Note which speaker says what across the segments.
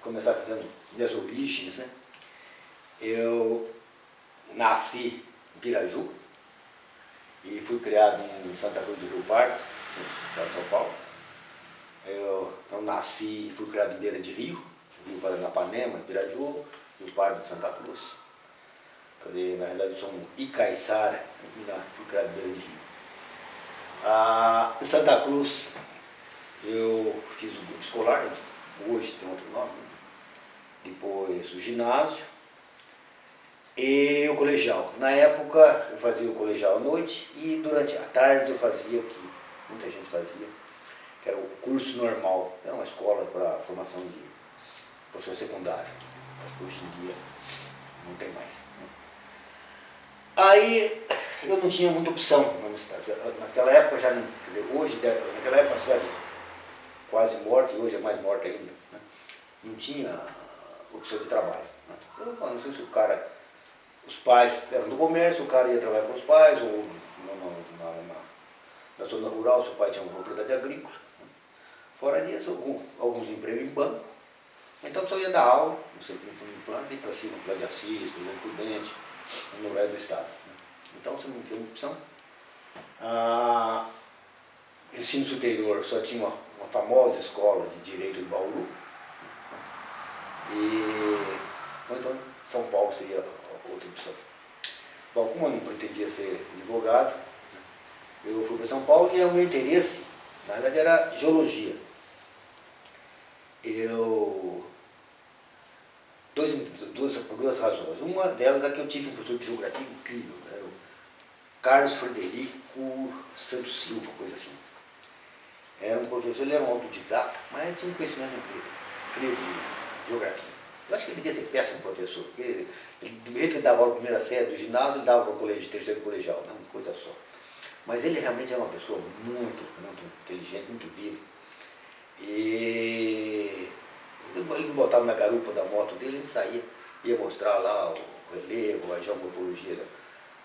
Speaker 1: começar fazendo minhas origens, né? Eu nasci em Piraju e fui criado em Santa Cruz do Rio Pardo, no estado de São Paulo. Eu nasci e fui criado em Beira de Rio Paranapanema, Piraju, Rio Pardo de Santa Cruz. Na realidade eu sou um Icaiçara, fui criado em Beira de Rio. Em Santa Cruz eu fiz o grupo escolar, hoje tem outro nome, né? Depois o ginásio e o colegial. Na época eu fazia o colegial à noite e durante a tarde eu fazia o que muita gente fazia, que era o curso normal, era uma escola para formação de professor secundário. Hoje em dia não tem mais, né? Aí eu não tinha muita opção na minha cidade. Naquela época já não, quer dizer, hoje, naquela época a cidade quase morta, e hoje é mais morta ainda, né? Não tinha opção de trabalho, né? Eu não sei se o cara, os pais eram do comércio, o cara ia trabalhar com os pais, ou na zona rural, seu pai tinha uma propriedade agrícola, né? Fora disso, alguns empregos em banco. Então a pessoa ia dar aula, não sei como no plano, vir para cima, no plano de Assis, por exemplo, Prudente, no resto do estado, né? Então você não tinha uma opção. Ensino superior só tinha uma famosa escola de direito de Bauru, ou então São Paulo seria outra opção. Bom, como eu não pretendia ser advogado, né, eu fui para São Paulo e o meu interesse, na verdade, era geologia. Por duas razões. Uma delas é que eu tive um professor de geografia incrível, era o Carlos Frederico Santos Silva, coisa assim. Era um professor, ele era um autodidata, mas ele tinha um conhecimento incrível de geografia. Eu acho que ele devia ser péssimo professor, porque do jeito que ele dava aula na primeira série do ginásio, ele dava para o colégio, terceiro colegial, né? Uma coisa só. Mas ele realmente era uma pessoa muito, muito inteligente, muito viva. E ele me botava na garupa da moto dele, ele saía, ia mostrar lá o relevo, a geomorfologia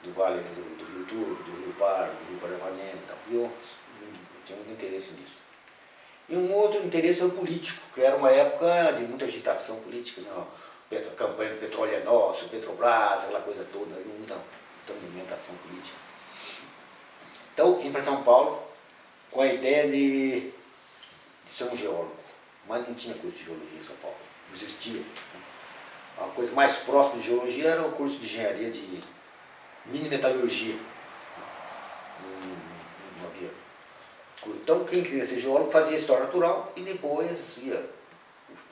Speaker 1: do vale do Rio Turvo, do Rio Pardo, do Rio Paranapanema e tal. E eu tinha muito interesse nisso. E um outro interesse era o político, que era uma época de muita agitação política, né? A campanha do petróleo é nosso, Petrobras, aquela coisa toda, muita movimentação política. Então eu vim para São Paulo com a ideia de ser um geólogo, mas não tinha curso de geologia em São Paulo, não existia, né? A coisa mais próxima de geologia era o curso de engenharia de mini-metalurgia. Não havia. Então quem queria ser geólogo fazia história natural e depois ia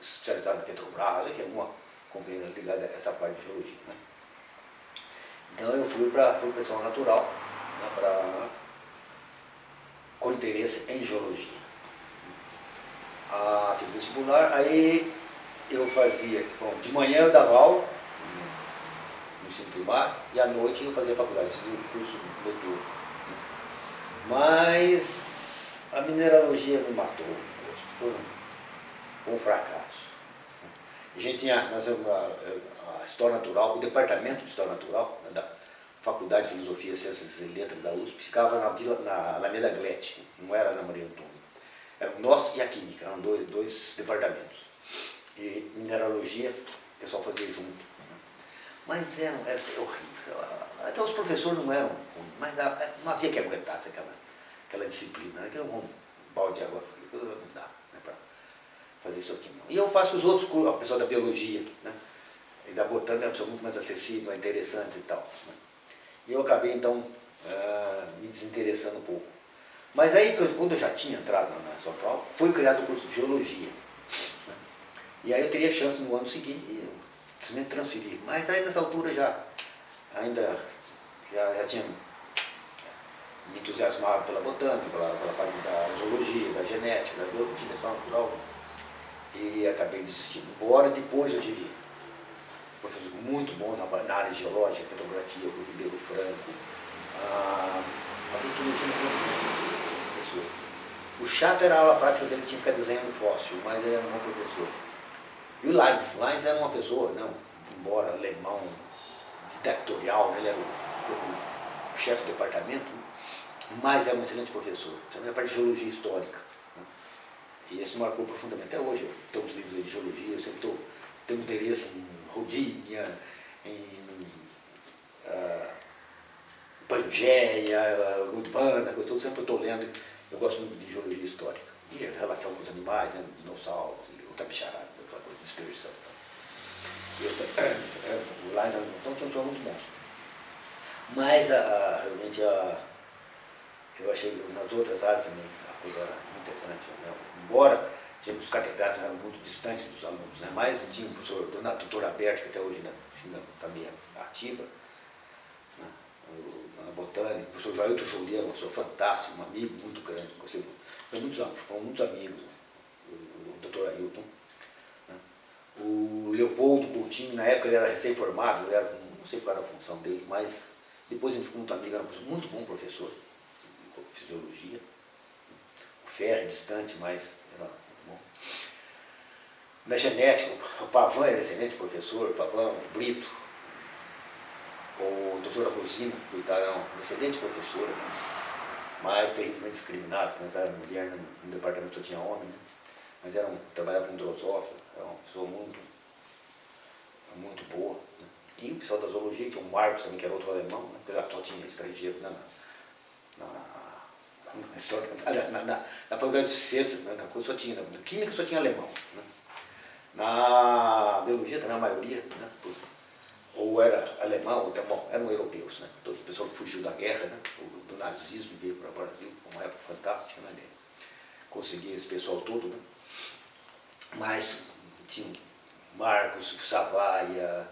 Speaker 1: especializar na Petrobras, enfim, alguma companhia ligada a essa parte de geologia, né? Então eu fui para história natural, né, com interesse em geologia. Fiz vestibular, aí eu fazia, bom, de manhã eu dava aula no ensino primário e à noite eu fazia faculdade, fiz um curso noturno. Mas a mineralogia me matou, foi um fracasso. A gente tinha a História Natural, o departamento de História Natural, né, da Faculdade de Filosofia, Ciências e Letras da USP, ficava na Alameda Glete, não era na Maria Antônia. Era o nosso e a Química, eram dois departamentos. E mineralogia, o pessoal fazia junto, né? Mas era horrível. Até os professores não eram, mas não havia que aguentasse aquela disciplina, né? Que um balde de água fria, não dá, né, para fazer isso aqui não. E eu passo os outros cursos, a pessoa da biologia, né? E da botânica é uma pessoa muito mais acessível, interessante e tal, né? E eu acabei então me desinteressando um pouco. Mas aí, quando eu já tinha entrado na São Paulo, foi criado o curso de geologia, né? E aí eu teria chance no ano seguinte de simplesmente transferir. Mas aí nessa altura já tinha me entusiasmado pela botânica, pela parte da zoologia, da genética, da biologia, da história natural, e acabei desistindo. Embora depois eu tive professores muito bons na área geológica, petrografia, o Ribeiro Franco, a professor. O chato era a aula prática dele, tinha que ficar desenhando fóssil, mas ele era um bom professor. E o Lines era uma pessoa, não, embora alemão, ditatorial, ele era o chefe do departamento, mas era um excelente professor, também a parte de geologia histórica, né? E isso marcou profundamente até hoje. Eu tenho os livros de geologia, eu sempre tenho interesse em Rodinia, em Pangeia, Gondwana, eu sempre estou lendo. Eu gosto muito de geologia histórica. E a relação com os animais, né, dinossauros, e o tapicharado, aquela coisa de dispersão. Lá em então tinha um som muito bom. Mas realmente eu achei que nas outras áreas também a coisa era muito interessante. Né? Embora os catedráticos eram muito distantes dos alunos, né? Mas tinha o professor Donato Torabert, que até hoje ainda está bem ativa, né? Na botânica, o professor Joailton Joliano, uma pessoa fantástica, um amigo muito grande, gostei muito, foram muitos amigos, o doutor Ailton. Né? O Leopoldo Coutinho, na época ele era recém-formado, não sei qual era a função dele, mas depois a gente ficou muito amigo, era um muito bom professor de fisiologia. O Ferre, distante, mas era bom. Na genética, o Pavan era excelente professor, o Pavan, o Brito, o doutora Rosina, coitada, era uma excelente professora, mas terrivelmente discriminada, porque era mulher, no departamento só tinha homem, né? Mas trabalhava com drosófila, era uma pessoa muito boa. Né? E o pessoal da zoologia, tinha o Marcos também, que era outro alemão, né? Apesar que só tinha estrangeiro na história, na faculdade de ciências, na coisa só tinha, na química só tinha alemão. Né? Na biologia também a maioria, né? Ou era alemão, ou bom, eram europeus, né? Todo o pessoal que fugiu da guerra, né? Do nazismo, veio para o Brasil, uma época fantástica, né? Conseguir esse pessoal todo, né? Mas tinha Marcos, Savaia,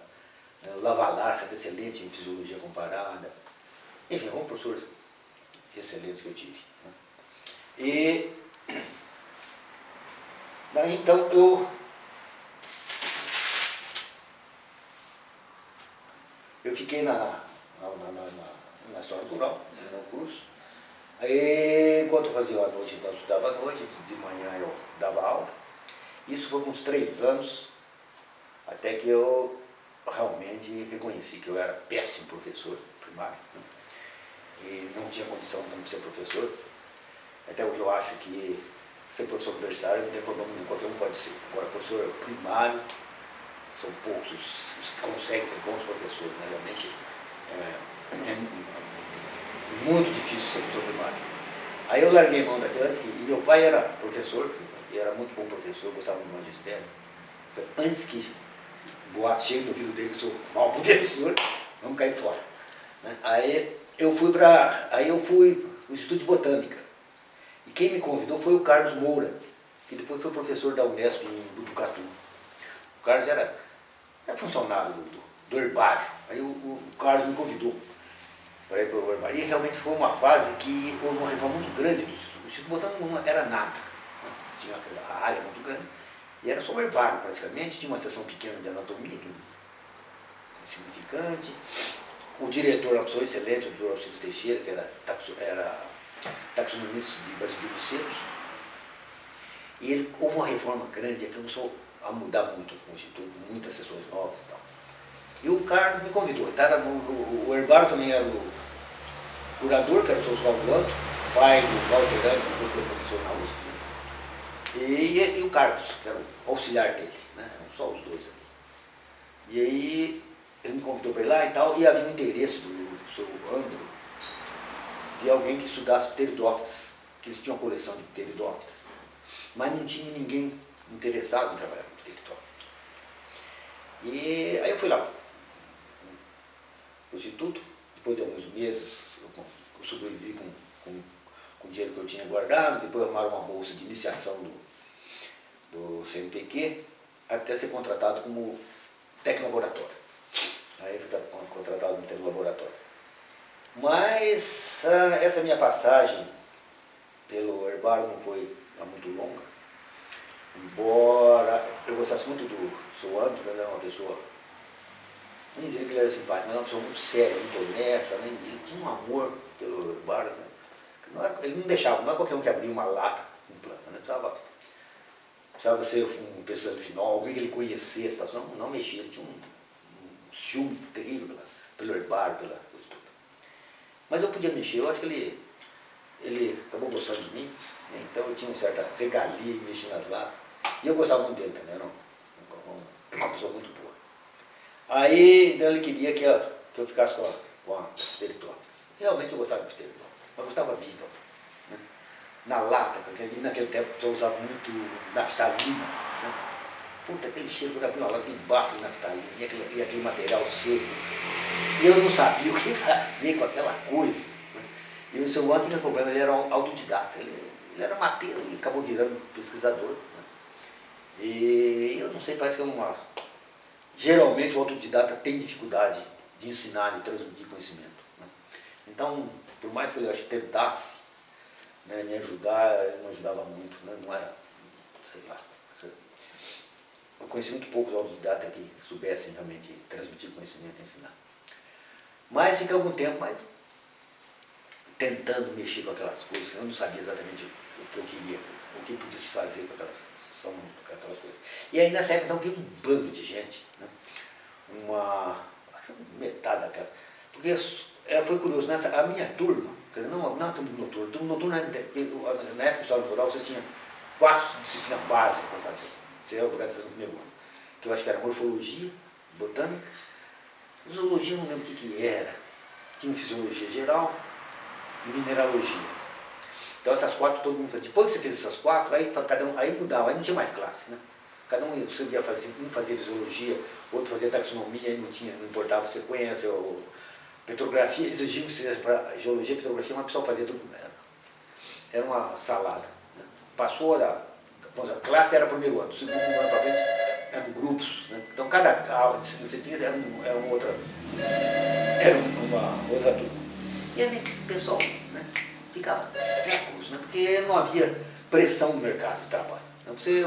Speaker 1: Lavalar, excelente em fisiologia comparada. Enfim, um professor excelente que eu tive. Né? E daí então eu fiquei na história natural, no curso. Aí, enquanto eu fazia a noite, então eu estudava à noite, de manhã eu dava aula. Isso foi uns 3 anos, até que eu realmente reconheci que eu era péssimo professor primário, né? E não tinha condição de ser professor. Até hoje eu acho que ser professor universitário não tem problema nenhum, qualquer um pode ser. Agora, professor primário, são poucos os que conseguem ser bons professores, né? Realmente é muito difícil ser professor primário. Aí eu larguei mão daquilo antes e meu pai era professor, e era muito bom professor, gostava do magistério. Antes que boate chegue no ouvido dele que eu sou mau professor, vamos cair fora. Né? Aí eu fui no Instituto de Botânica. E quem me convidou foi o Carlos Moura, que depois foi professor da Unesp em Butucatu. O Carlos era funcionário do herbário. Aí o Carlos me convidou para ir para o herbário. E realmente foi uma fase que houve uma reforma muito grande do Instituto. O Instituto Botânico não era nada. Né? Tinha aquela área muito grande. E era só o herbário praticamente. Tinha uma seção pequena de anatomia, que insignificante. O diretor era uma pessoa excelente, o Dr. Alcides Teixeira, que era taxonomista de Basidiomycetos. E houve uma reforma grande, que começou a mudar muito o Instituto, muitas sessões novas e tal. E o Carlos me convidou. O herbário também era o curador, que era o Sr. Oswaldo Lanto, pai do Walter Anco, que foi professor na USP. E o Carlos, que era o auxiliar dele, né? Eram só os dois ali. E aí ele me convidou para ir lá e tal, e havia um interesse do Sr. Andro de alguém que estudasse pteridófitas, que eles tinham uma coleção de pteridófitas, mas não tinha ninguém interessado em trabalhar com pteridófitas. E aí eu fui lá no Instituto, depois de alguns meses eu sobrevivi com o dinheiro que eu tinha guardado, depois arrumaram uma bolsa de iniciação do CNPq, até ser contratado como tecnolaboratório. Aí eu fui contratado como tecnolaboratório. Mas essa minha passagem pelo herbário não foi muito longa, embora eu gostasse muito do Sr. Andro, ele era uma pessoa, não diria que ele era simpático, mas era uma pessoa muito séria, muito honesta, né? Ele tinha um amor pelo herbário, né? Ele não deixava, não é qualquer um que abria uma lata com planta, né? Precisava ser um pesquisador de nome, alguém que ele conhecesse, não mexia, ele tinha um ciúme terrível pelo herbário, pela coisa toda. Mas eu podia mexer, eu acho que ele ele acabou gostando de mim, né? Então eu tinha uma certa regalia em mexer nas latas. E eu gostava muito dele também, era uma pessoa muito boa. Aí então ele queria que eu ficasse com a piteritona. Realmente eu gostava de piteritona, mas gostava viva. Né? Na lata, naquele tempo eu usava muito naftalina. Né? Puta, aquele cheiro que eu dava na lata, aquele bafo de naftalina, e aquele material seco. E eu não sabia o que fazer com aquela coisa. Né? E o seu Juan tinha problema, ele era autodidata. Ele era mateiro e acabou virando pesquisador. Né? E eu não sei, parece que é uma... Geralmente o autodidata tem dificuldade de ensinar e transmitir conhecimento. Né? Então, por mais que ele acho, tentasse, né, me ajudar, ele não ajudava muito, né? Não era, sei lá. Eu conheci muito poucos autodidatas que soubessem realmente transmitir conhecimento e ensinar. Mas fiquei algum tempo tentando mexer com aquelas coisas, eu não sabia exatamente o que eu queria, o que podia se fazer com aquelas coisas. E aí nessa época então vi um bando de gente, né? Acho metade daquela. Porque foi curioso, a minha turma, quer dizer, não a turma noturna, na época do História Natural você tinha 4 disciplinas básicas para fazer. Você era obrigado a fazer no primeiro ano. Que eu acho que era morfologia, botânica, zoologia eu não lembro o que era. Tinha fisiologia geral e mineralogia. Então essas 4 todo mundo fazia. Depois que você fez essas 4, aí mudava, aí não tinha mais classe, né? Cada um ia fazer, um fazia fisiologia, outro fazia taxonomia, aí não importava a sequência, ou petrografia, exigiam que você para geologia, petrografia, mas o pessoal fazia tudo. Era uma salada. Né? Passou a classe era primeiro ano, segundo ano para frente eram grupos. Né? Então cada aula que você tinha era uma outra turma. E aí o pessoal, né, ficava séculos, né, porque não havia pressão no mercado de trabalho.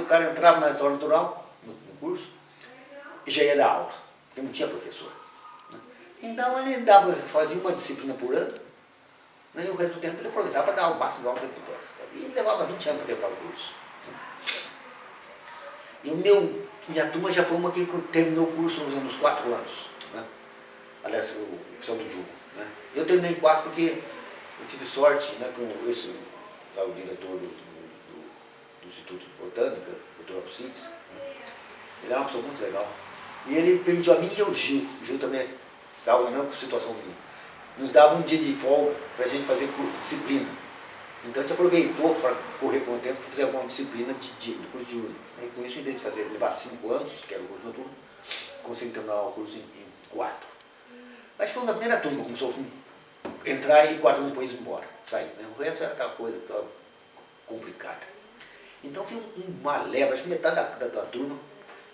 Speaker 1: O cara entrava na história natural, no curso, e já ia dar aula, porque não tinha professor. Né? Então ele fazia uma disciplina por ano, né, e o resto do tempo ele aproveitava para dar o máximo de aula que ele pudesse. E ele levava 20 anos para terminar o curso. E minha turma já foi uma que terminou o curso nos 4 anos. Né? Aliás, o São do Jugo. Né? Eu terminei em 4 porque eu tive sorte, né, com o diretor do Instituto de Botânica, o Dr. Alcides. Né? Ele é uma pessoa muito legal. E ele permitiu a mim e ao Gil. O Gil também estava na mesma situação minha. Nos dava um dia de folga para a gente fazer disciplina. Então a gente aproveitou para correr com o tempo para fazer alguma disciplina do curso de diurno. E com isso, em vez de levar 5 anos, que era o curso noturno, consegui terminar o curso em 4. Mas foi na primeira turma, começou a entrar e 4 anos depois ir embora, sair. Né? O resto era aquela coisa complicada. Então foi uma leva, acho que metade da turma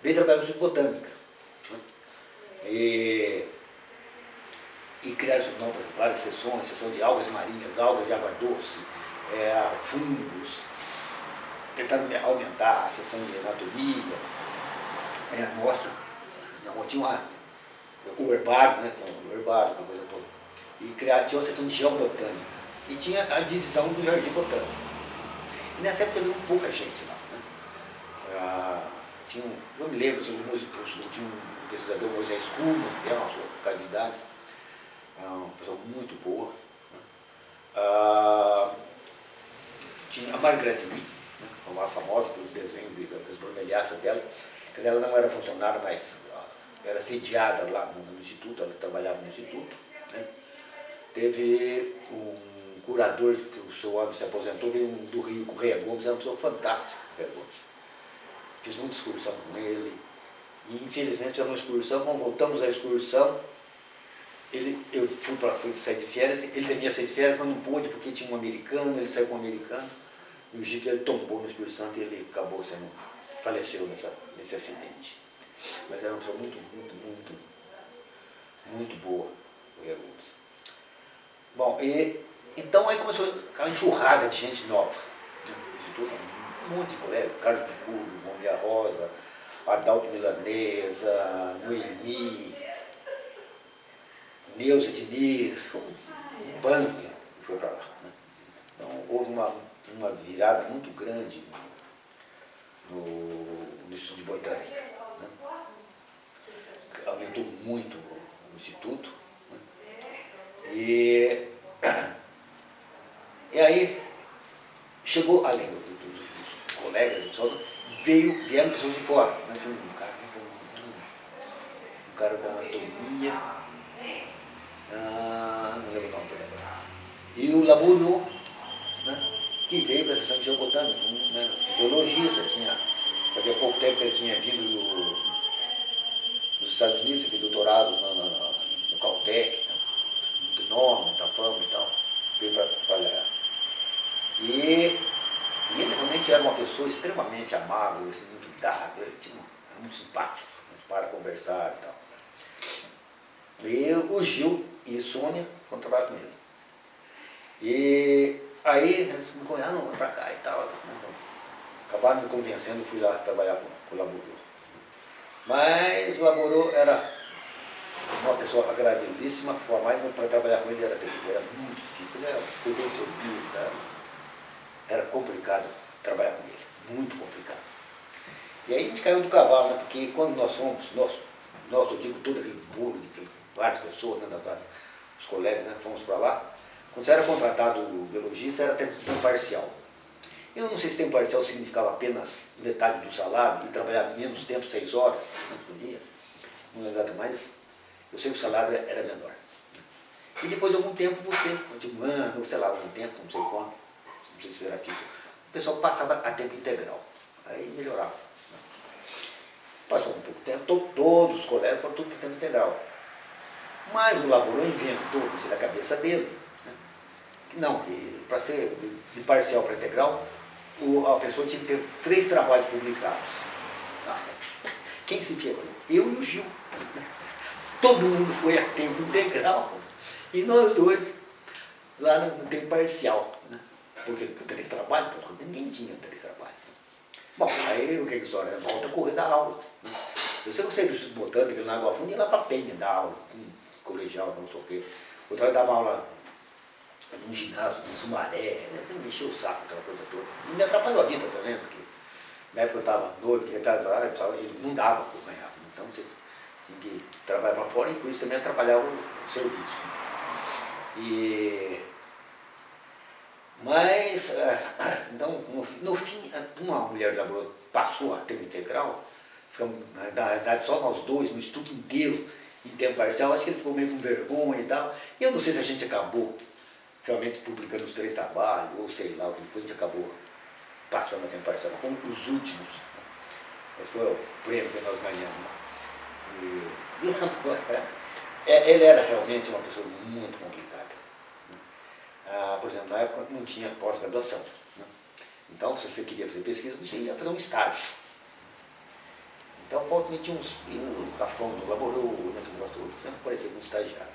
Speaker 1: veio trabalhar no Instituto de Botânica. Né? E criaram várias sessões, sessão de algas marinhas, algas de água doce, fungos, tentando aumentar a sessão de anatomia. Tinha o herbário, né? O herbário, uma coisa toda. E tinha uma sessão de geobotânica. E tinha a divisão do jardim botânico. E nessa época teve pouca gente lá. Né? Eu me lembro, tinha um pesquisador, Moisés Kuma, que era uma sua candidato, uma pessoa muito boa. Né? Tinha a Margaret Lee, né? Uma famosa pelos desenhos das bromelháceas dela. Quer dizer, ela não era funcionária, mas era sediada lá no Instituto, ela trabalhava no Instituto. Né? Teve um curador, que o seu homem se aposentou, veio do Rio com o Rei Gomes, era uma pessoa fantástica, o Rei Gomes. Fiz muita excursão com ele, e infelizmente fizemos uma excursão, quando voltamos à excursão, eu fui sair de férias, ele devia sair de férias, mas não pôde porque tinha um americano, ele saiu com um americano, e o jipe ele tombou no Espírito Santo e ele acabou faleceu nesse acidente. Mas era uma pessoa muito, muito, muito, muito boa, o Rei Gomes. Bom, então aí começou aquela enxurrada de gente nova. Né? Instituto, um monte de colegas, Carlos Picuro, Romia Rosa, Adalto Milanesa, Noemi, Neuza Diniz, um bando que foi para lá. Né? Então houve uma virada muito grande no Instituto de Botânica. Né? Aumentou muito o Instituto. Né? E E aí, chegou, além dos colegas, vieram pessoas de fora. Né? Tinha um cara da anatomia, não lembro o nome dele agora. E o Labourou, né? Que veio para a sessão de geobotânica, né? Fisiologista, fazia pouco tempo que ele tinha vindo dos Estados Unidos, fez doutorado no Caltech, muito nome, muita fama e tal, veio para trabalhar. E ele realmente era uma pessoa extremamente amável, assim, muito dado, era muito simpático, né, para conversar e tal. E o Gil e a Sônia foram trabalhar com ele. E aí eles me convidaram, não, vai pra cá e tal. Acabaram me convencendo, fui lá trabalhar com o Labourou. Mas o Labourou era uma pessoa agradabilíssima, mas para trabalhar com ele era muito difícil, ele era perfeccionista, era complicado trabalhar com ele, muito complicado. E aí a gente caiu do cavalo, né? Porque quando nós fomos, eu digo todo aquele bolo de várias pessoas, né, os colegas, né, fomos para lá, quando você era contratado biologista era tempo parcial. Eu não sei se tempo parcial significava apenas metade do salário e trabalhar menos tempo, 6 horas por dia, não lembro mais, eu sei que o salário era menor. E depois de algum tempo você, continuando, sei lá, algum tempo, não sei quanto, não sei se era fixo, o pessoal passava a tempo integral, aí melhorava. Passou um pouco de tempo, todos os colegas foram tudo para tempo integral. Mas o Labourou inventou, não sei da cabeça dele, né, que para ser de parcial para integral, a pessoa tinha que ter 3 trabalhos publicados. Quem que se fez? Eu e o Gil. Todo mundo foi a tempo integral. E nós dois, lá no tempo parcial. Né? Porque 3 trabalhos, ninguém tinha 3 trabalhos. Bom, aí o que é que história? Volta a correr da aula. Né? Eu sei do estudo botânico, na Água Funda, ia lá para a Penha dar aula, colegial, não sei o quê. Outra hora dava aula num ginásio, no Sumaré, você me encheu o saco, aquela coisa toda. E me atrapalhou a vida também, porque na época eu estava noivo, queria casar, e não dava para eu ganhar. Então você tinha que trabalhar para fora e com isso também atrapalhava o serviço. Mas, então, no fim, uma mulher da Labourou passou a tempo integral, ficamos, na verdade, só nós dois, no estudo inteiro, em tempo parcial, acho que ele ficou meio com vergonha e tal. E eu não sei se a gente acabou realmente publicando os 3 trabalhos, ou sei lá, depois a gente acabou passando a tempo parcial. Fomos os últimos. Esse foi o prêmio que nós ganhamos. Ele era realmente uma pessoa muito complicada. Por exemplo, na época não tinha pós-graduação. Né? Então, se você queria fazer pesquisa, você ia fazer um estágio. Então, o Paulo tinha uns. E o Cafão do Labourou, todo, sempre aparecia com estagiário.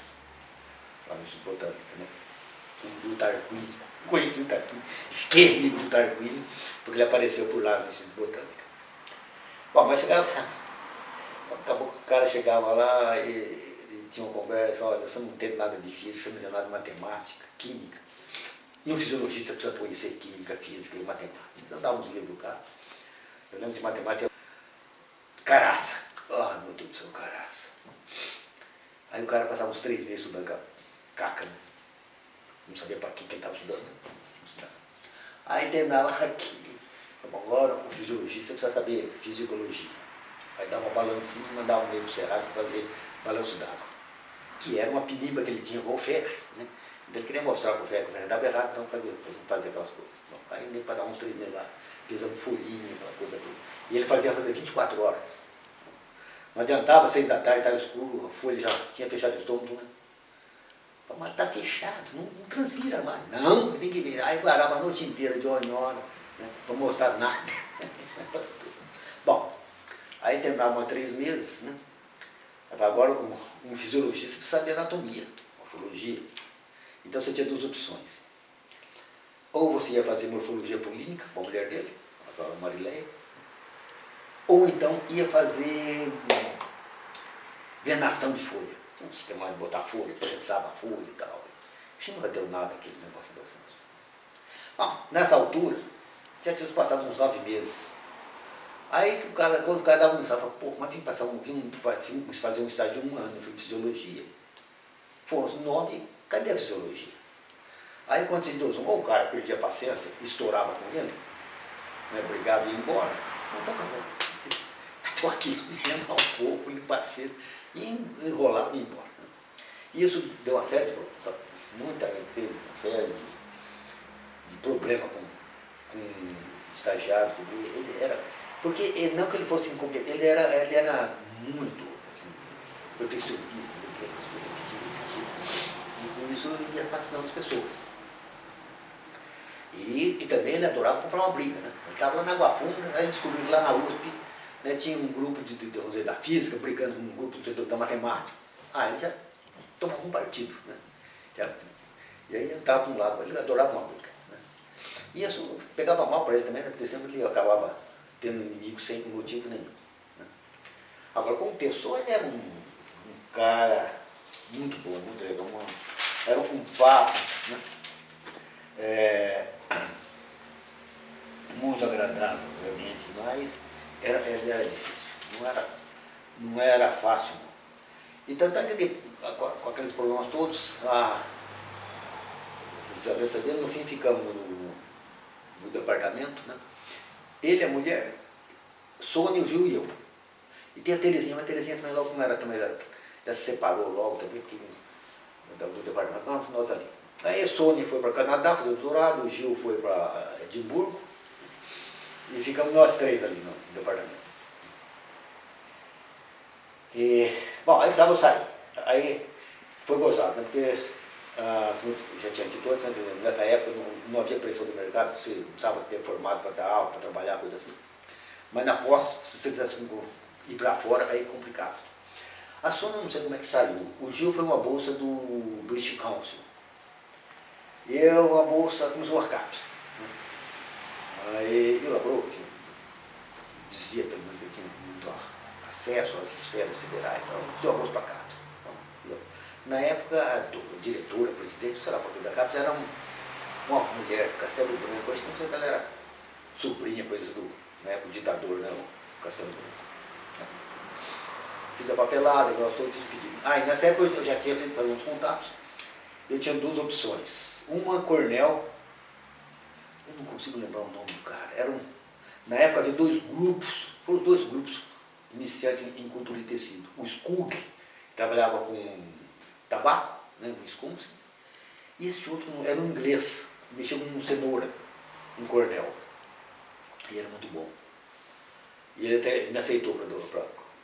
Speaker 1: Lá no Instituto Botânico, né? Do Tarquini. Conheci o Tarquini. Fiquei amigo do Tarquini, porque ele apareceu por lá no Instituto Botânico. Bom, mas chegava. Acabou que o cara chegava lá e tinha uma conversa, olha, você não entende nada de física, você não entende nada de matemática, química. E um fisiologista precisa conhecer química, física e matemática. Então dava uns livros do cara. Eu lembro de matemática. Caraça. Ah, meu Deus do céu, caraça. Aí o cara passava uns 3 meses estudando caca, né? Não sabia para que ele estava estudando, né? Aí terminava aquilo. Agora o fisiologista precisa saber fisicologia. Aí dava uma balancinha e mandava um meio pro Serra para fazer balanço d'água. Que era uma pinimba que ele tinha com o ferro, né? Então ele queria mostrar para o ferro que o ferro estava errado, então fazia aquelas coisas. Bom, aí ele passava uns 3 meses lá, pesando folhinha, aquela coisa toda. E ele fazia 24 horas. Não adiantava, 6 da tarde, estava escuro, a folha já tinha fechado o estômago, né? Mas está fechado, não transpira mais. Não, tem que ver. Aí parava a noite inteira, de hora em hora, né? Não mostrar nada. Bom, aí terminava 3 meses, né? Agora um fisiologista precisa saber anatomia, morfologia. Então você tinha 2 opções. Ou você ia fazer morfologia polínica, com a mulher dele, a Marileia, ou então ia fazer venação de folha. Tinha um sistema de botar folha, prensava a folha e tal. Isso nunca deu nada aquele negócio das folhas. Bom, nessa altura, já tinha passado uns 9 meses. Aí quando o cara dava um ensaio, falava, pô, mas vim fazer um estágio de 1 ano, eu fui em fisiologia. Foram 9, cadê a fisiologia? Aí quando se induzou, ou o cara perdia a paciência, estourava com ele, né, brigava e ia embora. Não, então acabou. Estou aqui, remar um pouco, limpar cedo, e enrolar e ir embora. E isso deu uma série de problemas, sabe? Teve uma série de problema com estagiário, ele era. Porque ele, não que ele fosse incompetente, ele era muito assim, perfeccionista, ele queria as coisas repetir. E com isso ele ia fascinando as pessoas. E também ele adorava comprar uma briga, né? Ele estava lá na Água Funda, aí descobriu que lá na USP, né, tinha um grupo vamos dizer, da física brigando com um grupo da matemática. Ele já tomava um partido, né? E aí ele estava de um lado, ele adorava uma briga. Né? E isso pegava mal para ele também, né? Porque sempre ele acabava tendo inimigo sem motivo nenhum. Né? Agora, como pessoa, ele era um cara muito bom, muito legal, era um papo, né? Muito agradável, realmente, mas ele era difícil, não era fácil. Não. E tanto é que com aqueles problemas todos, no fim ficamos no departamento, né? Ele, a mulher, Sônia, o Gil e eu. E tem a Terezinha, mas a Terezinha também logo não era também, ela se separou logo também, porque do departamento, nós ali. Aí a Sônia foi para Canadá, fazer doutorado, o Gil foi para Edimburgo, e ficamos nós três ali no departamento. Bom, aí precisava sair. Aí foi gozado, né? Porque, como já tinha dito antes, nessa época não havia pressão do mercado, você não precisava ter formado para dar aula, para trabalhar, coisa assim. Mas na pós, se você quisesse ir para fora, aí é complicado. A Sônia não sei como é que saiu. O Gil foi uma bolsa do British Council. Eu, a bolsa nos workshops. Aí eu elaborou, que dizia pelo menos que ele tinha muito acesso às esferas federais, então deu a bolsa para CAPES. Então, na época, a diretora, presidente, sei lá, da CAPES era uma mulher, Castelo Branco, acho que não sei se ela era sobrinha, coisa do, né, o ditador, né, o Castelo Branco. Fiz a papelada, nós todos fiz o pedido. E nessa época eu já tinha feito fazer uns contatos, eu tinha duas opções. Uma, Cornell, eu não consigo lembrar o nome do cara, na época havia foram dois grupos iniciantes em cultura e tecido. O Skug, que trabalhava com tabaco, né, o Wisconsin, e esse outro era um inglês, mexia com cenoura, em Cornell. E era muito bom. E ele até me aceitou para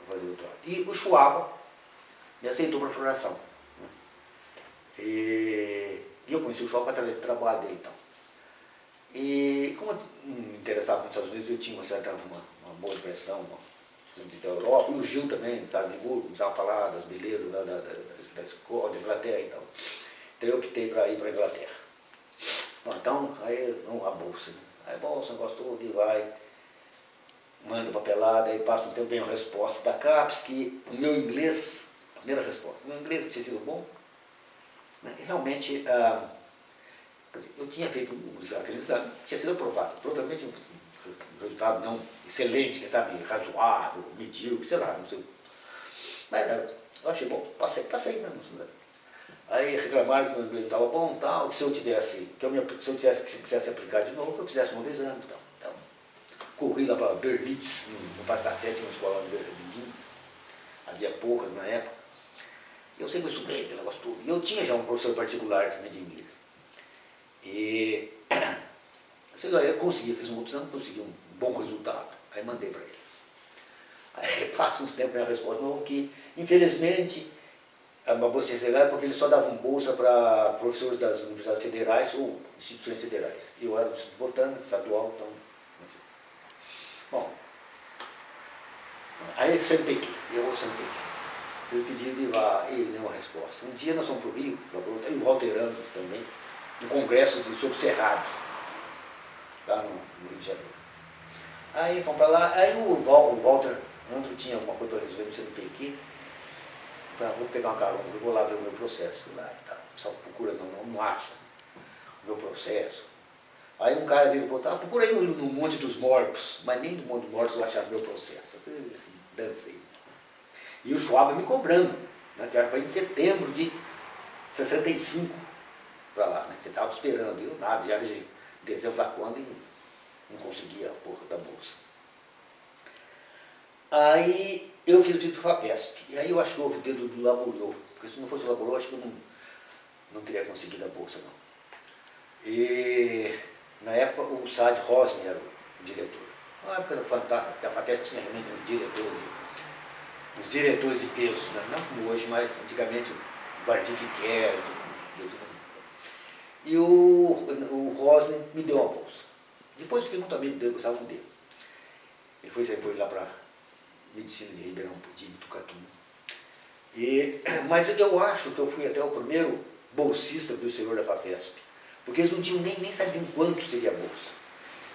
Speaker 1: fazer o doutorado. E o Schwab me aceitou para a floração. Né? E eu conheci o Schwab através do trabalho dele. Então. E como eu me interessava nos Estados Unidos, eu tinha uma boa impressão da Europa, e o Gil também, sabe, de Burgo, precisava falar das belezas da escola, da Inglaterra e tal. Então eu optei para ir para a Inglaterra. Bom, então, aí a bolsa. Né? Aí a bolsa, negócio todo, e vai, manda papelada, aí passa um tempo, vem a resposta da CAPES, que o meu inglês, a primeira resposta, o meu inglês não tinha sido bom. Né? E realmente, eu tinha feito aquele exame, tinha sido aprovado, provavelmente um resultado não excelente, quem sabe, razoável, medíocre, sei lá, não sei. Mas eu achei bom, passei mesmo. Né? Aí reclamaram que o meu inglês não estava bom, tal, que se eu quisesse aplicar de novo, eu fizesse um outro exame. Tal. Então, corri lá para Berlitz, no Pastor 7, uma escola de línguas, havia poucas na época. Eu sempre estudei aquele negócio todo. E eu tinha já um professor particular também de inglês. E eu consegui, fiz um outro exame, consegui um bom resultado. Aí mandei para eles. Aí passa uns tempos e a resposta não, que infelizmente a bolsa é porque eles só davam bolsa para professores das universidades federais ou instituições federais. Eu era do Instituto Botânico, estadual, então. Bom, aí eu CNPq, fiz o pedido e nenhuma resposta. Um dia nós fomos para o Rio, e o Walter Ando também, no congresso sobre Cerrado, lá no Rio de Janeiro. Aí fomos para lá, aí o Walter Ando tinha alguma coisa para resolver no CNPq. Falei, vou pegar uma carona, eu vou lá ver o meu processo lá e tal. Só procura, não acha o meu processo. Aí um cara veio e botou, procura aí no Monte dos Mortos, mas nem no Monte dos Mortos eu achava o meu processo. Eu falei, dancei. E o Schwab me cobrando, né, que era para ir em setembro de 65, para lá, né? Porque estava esperando, eu nada, já de dezembro lá quando e não conseguia a porra da bolsa. Aí eu fiz o pedido para a FAPESP, e aí eu acho que houve o dedo do Laborô, porque se não fosse o Laborô, acho que eu não teria conseguido a bolsa, não. E na época o Saad Rosner era o diretor. Uma época fantástica, porque a FAPESP tinha realmente uns diretores de peso, né? Não como hoje, mas antigamente o Bardik Kerr, e o Rosner me deu uma bolsa. Depois fiquei muito amigo dele, gostava muito dele. Ele foi lá para Medicina de Ribeirão de Tucatu. Mas eu acho que eu fui até o primeiro bolsista do exterior da FAPESP, porque eles não tinham nem sabiam quanto seria a bolsa.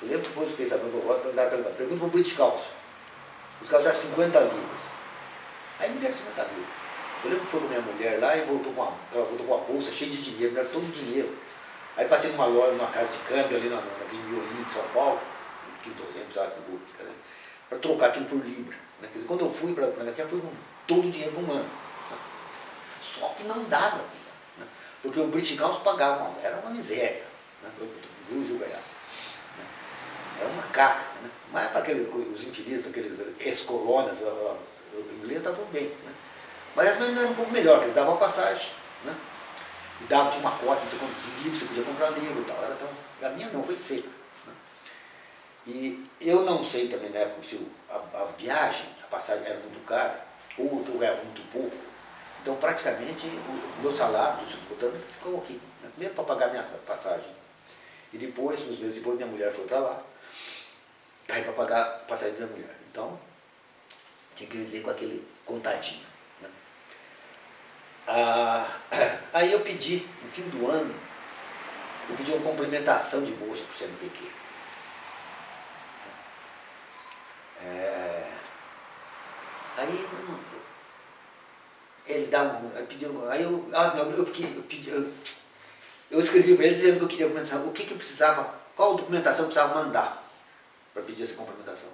Speaker 1: Eu lembro que quando fiquei sabendo, eu andava perguntando, pergunta para o British Council. Os caras eram 50 libras. Aí me deram 50 libras. Eu lembro que foi com minha mulher lá e ela voltou com uma bolsa cheia de dinheiro, me deram todo o dinheiro. Aí passei numa loja, numa casa de câmbio ali naquele miolinho de São Paulo, que dezembro, sabe, para trocar aquilo por libra. Né? Quer dizer, quando eu fui para a Inglaterra, fui com todo o dinheiro para um ano. Só que não dava, né? Porque o British Council pagava, era uma miséria, né? O Guru ganhava. Era uma caca, né? Mas para os infelizes, aqueles ex-colônias ingleses, está tudo bem. Né? Mas as meninas eram um pouco melhor, porque eles davam a passagem, né? E dava, tinha uma cota, não sei quanto, de livro, você podia comprar livro e tal. A minha não, foi seca. Né? E eu não sei também na época se a viagem, a passagem era muito cara, ou que eu ganhava muito pouco. Então praticamente o meu salário do subcutâneo ficou aqui. Né? Primeiro para pagar minha passagem. E depois, uns meses depois, minha mulher foi para lá. Aí para pagar a passagem da minha mulher. Então, tinha que viver com aquele contadinho. Né? Aí eu pedi, no fim do ano, eu pedi uma complementação de bolsa para o CNPq. Aí eles davam, pediram, aí eu escrevi para eles dizendo que eu queria documentação, o que eu precisava, qual documentação eu precisava mandar para pedir essa complementação.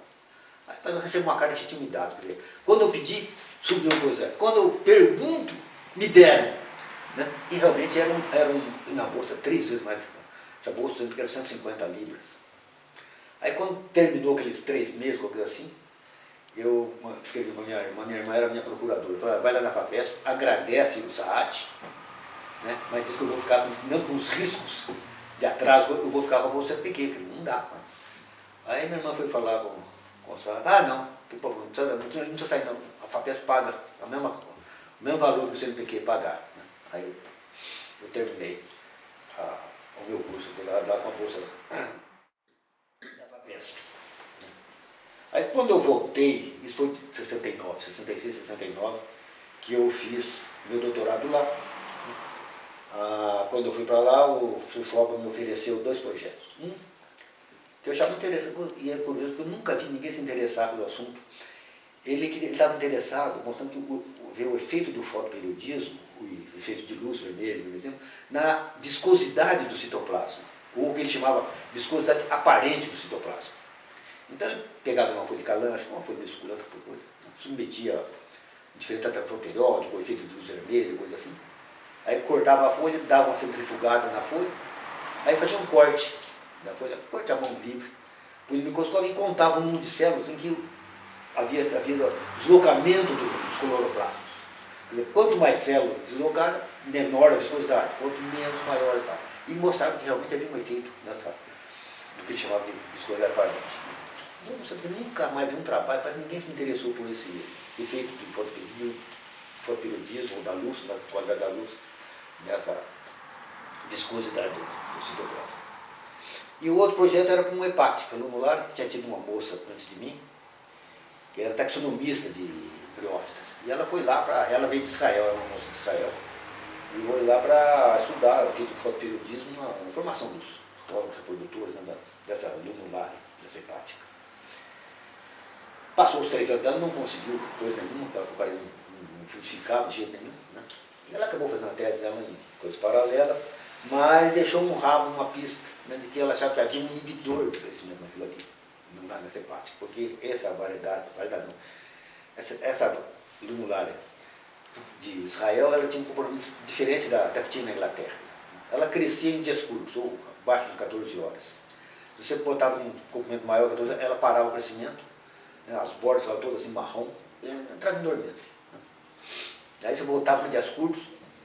Speaker 1: Aí eu recebo uma carta que tinha me dado, quer dizer, quando eu pedi, subiu uma coisa, quando eu pergunto, me deram. Né? E realmente era na bolsa 3 vezes mais, essa bolsa sempre era 150 libras. Aí quando terminou aqueles 3 meses, qualquer coisa assim, eu escrevi para minha irmã era minha procuradora, falei, vai lá na FAPESP, agradece o Saad, né? Mas diz que eu vou ficar, mesmo com os riscos de atraso, eu vou ficar com a bolsa pequena, porque não dá. Né? Aí minha irmã foi falar com o Saad, não tem problema, não precisa sair não, a FAPESP paga o mesmo valor que o CNPq pagar. Né? Aí eu terminei o meu curso lá com a bolsa da FAPESP. Aí quando eu voltei, isso foi em 69, 66, 69, que eu fiz meu doutorado lá. Quando eu fui para lá, o Schwab me ofereceu 2 projetos. Um, que eu achava interessante, e é curioso, porque eu nunca vi ninguém se interessar pelo assunto. Ele estava interessado, mostrando que ver o efeito do fotoperiodismo, o efeito de luz vermelha, por exemplo, na viscosidade do citoplasma, ou o que ele chamava viscosidade aparente do citoplasma. Então ele pegava uma folha de calancho, uma folha meio escura, outra coisa, submetia diferente atração periódica, o efeito de luz vermelha, coisa assim. Aí cortava a folha, dava uma centrifugada na folha, aí fazia um corte da folha, corte a mão livre, põe no microscópio e contava o número de células em que havia deslocamento dos cloroplastos. Quer dizer, quanto mais célula deslocada, menor a viscosidade, quanto menos, maior e tal. E mostrava que realmente havia um efeito do que ele chamava de viscosidade aparente. Eu nunca mais vi um trabalho, parece que ninguém se interessou por esse efeito do fotoperiodismo, ou da luz, da qualidade da luz, nessa viscosidade do citoplasma. E o outro projeto era com uma hepática lunular, que tinha tido uma moça antes de mim, que era taxonomista de briófitas. E ela foi lá ela veio de Israel, era uma moça de Israel, e foi lá para estudar o efeito do fotoperiodismo na formação dos órgãos reprodutores, né, dessa lunular, dessa hepática. Passou os 3 anos dela, não conseguiu coisa nenhuma, porque o cara não justificava de jeito nenhum. Né? E ela acabou fazendo a tese dela em coisas paralelas, mas deixou um rabo, uma pista, né, de que ela achava que havia um inibidor de crescimento naquilo ali, nessa hepática, porque essa variedade não, essa lunular de Israel, ela tinha um comportamento diferente da que tinha na Inglaterra. ela crescia em dias curtos, ou abaixo de 14 horas. Se você botava um comprimento maior que 14 horas, ela parava o crescimento, né, as bordas estavam todas assim marrom, e entrava em dormência. Né? Aí você voltava para dias curtos,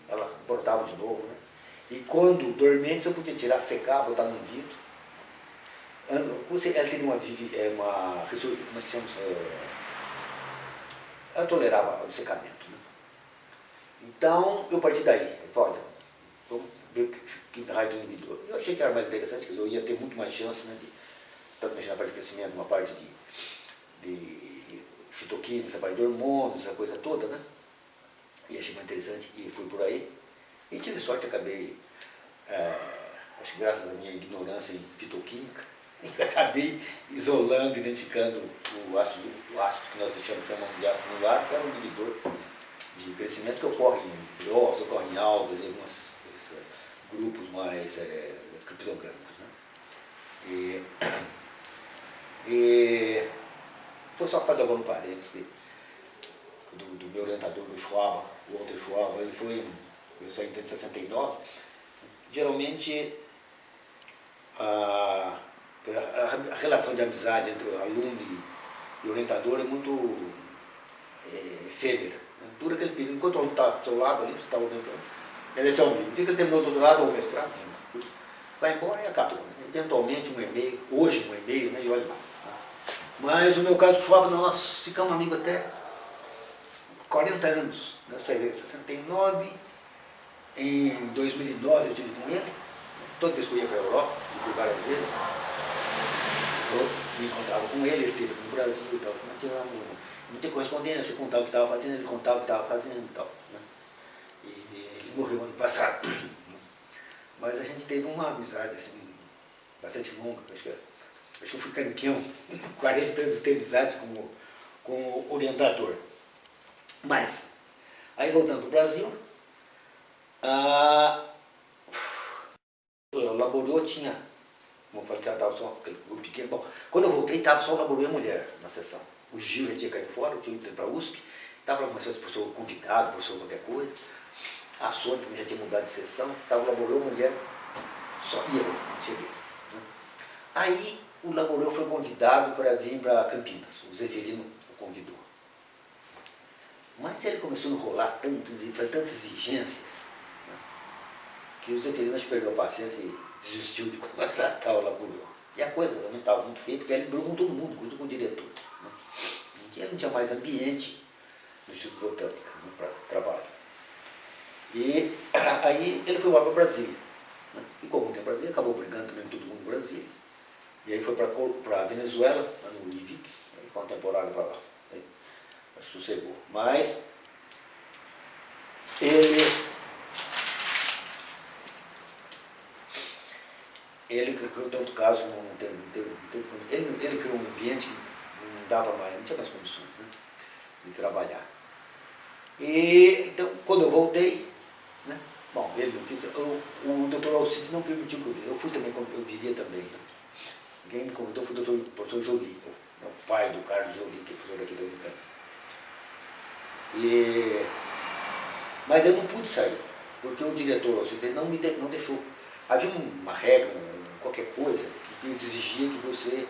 Speaker 1: ela brotava de novo. Né? E quando dormente, você podia tirar, secar, botar num vidro. Ela teria uma como é que chama? Ela tolerava o secamento. Né? Então, eu parti daí. Olha, vamos ver que raio do inibidor. Eu achei que era mais interessante, quer dizer, eu ia ter muito mais chance, né, de tanto mexer na parte de crescimento, uma parte de fitoquímica, essa parte de hormônios, essa coisa toda, né? E achei mais interessante e fui por aí. E tive sorte, acabei, acho que graças à minha ignorância em fitoquímica, acabei isolando, identificando o ácido que nós chamamos de ácido mulárico, que era um inibidor de crescimento que ocorre em biófilos, ocorre em algas, em alguns grupos mais criptogâmicos. Né? E foi só fazer algum parênteses do meu orientador, do Schwab, o Walter Schwab. Ele foi, eu saí em 1969. Geralmente a relação de amizade entre o aluno e o orientador é muito efêmera. Né? Dura aquele período, enquanto o aluno está do seu lado ali, você está orientando, ele é seu amigo. O dia que ele terminou o doutorado ou o mestrado, vai embora e acabou. Né? Eventualmente um e-mail, hoje um e-mail, né? E olha lá. Mas no meu caso, o Schwab, nós ficamos amigos até 40 anos. Né? Você vê, 69, em 2009 eu estive com ele. Toda vez que eu ia para a Europa, eu fui várias vezes, eu me encontrava com ele esteve aqui no Brasil e tal. Não tinha correspondência, eu contava o que estava fazendo, ele contava o que estava fazendo e tal. Né? E ele morreu ano passado. Mas a gente teve uma amizade assim, bastante longa. Acho que eu fui campeão, 40 anos de amizade como orientador. Mas, aí voltando para o Brasil, o Labourou tinha, como eu falei, estava só aquele grupo pequeno. Bom, quando eu voltei, estava só o Labourou e a mulher na sessão. O Gil já tinha caído fora, eu tinha ido para a USP, estava uma professor convidado, professor qualquer coisa. A Sônia também já tinha mudado de sessão, estava o Labourou, a mulher, só e eu, não cheguei. Né? Aí o Labourou foi convidado para vir para Campinas, o Zeferino o convidou. Mas ele começou a enrolar tantas exigências, né, que o Zeferino perdeu a paciência e desistiu de contratar o Labourou. E a coisa também estava muito feia, porque ele brigou com todo mundo, inclusive com o diretor. Né? Ele não tinha mais ambiente no Instituto Botânico, né, para trabalho. E aí ele foi lá para Brasília. Né? E como tem Brasília, acabou brigando também com todo mundo em Brasília. E aí foi para a Venezuela, no IVIC, aí ficou uma temporada para lá. Aí sossegou. Mas ele criou tanto caso, ele criou um ambiente que não dava mais, não tinha mais condições, né, de trabalhar. E então, quando eu voltei, né, bom, ele não quis, o doutor Alcides não permitiu que eu viria. Eu fui também, eu viria também. Né? Quem me convidou foi o professor Jolie, o pai do Carlos Jolie, que é professor aqui da Unicamp. Mas eu não pude sair, porque o diretor Alcides não deixou. Havia uma regra, qualquer coisa, que exigia que você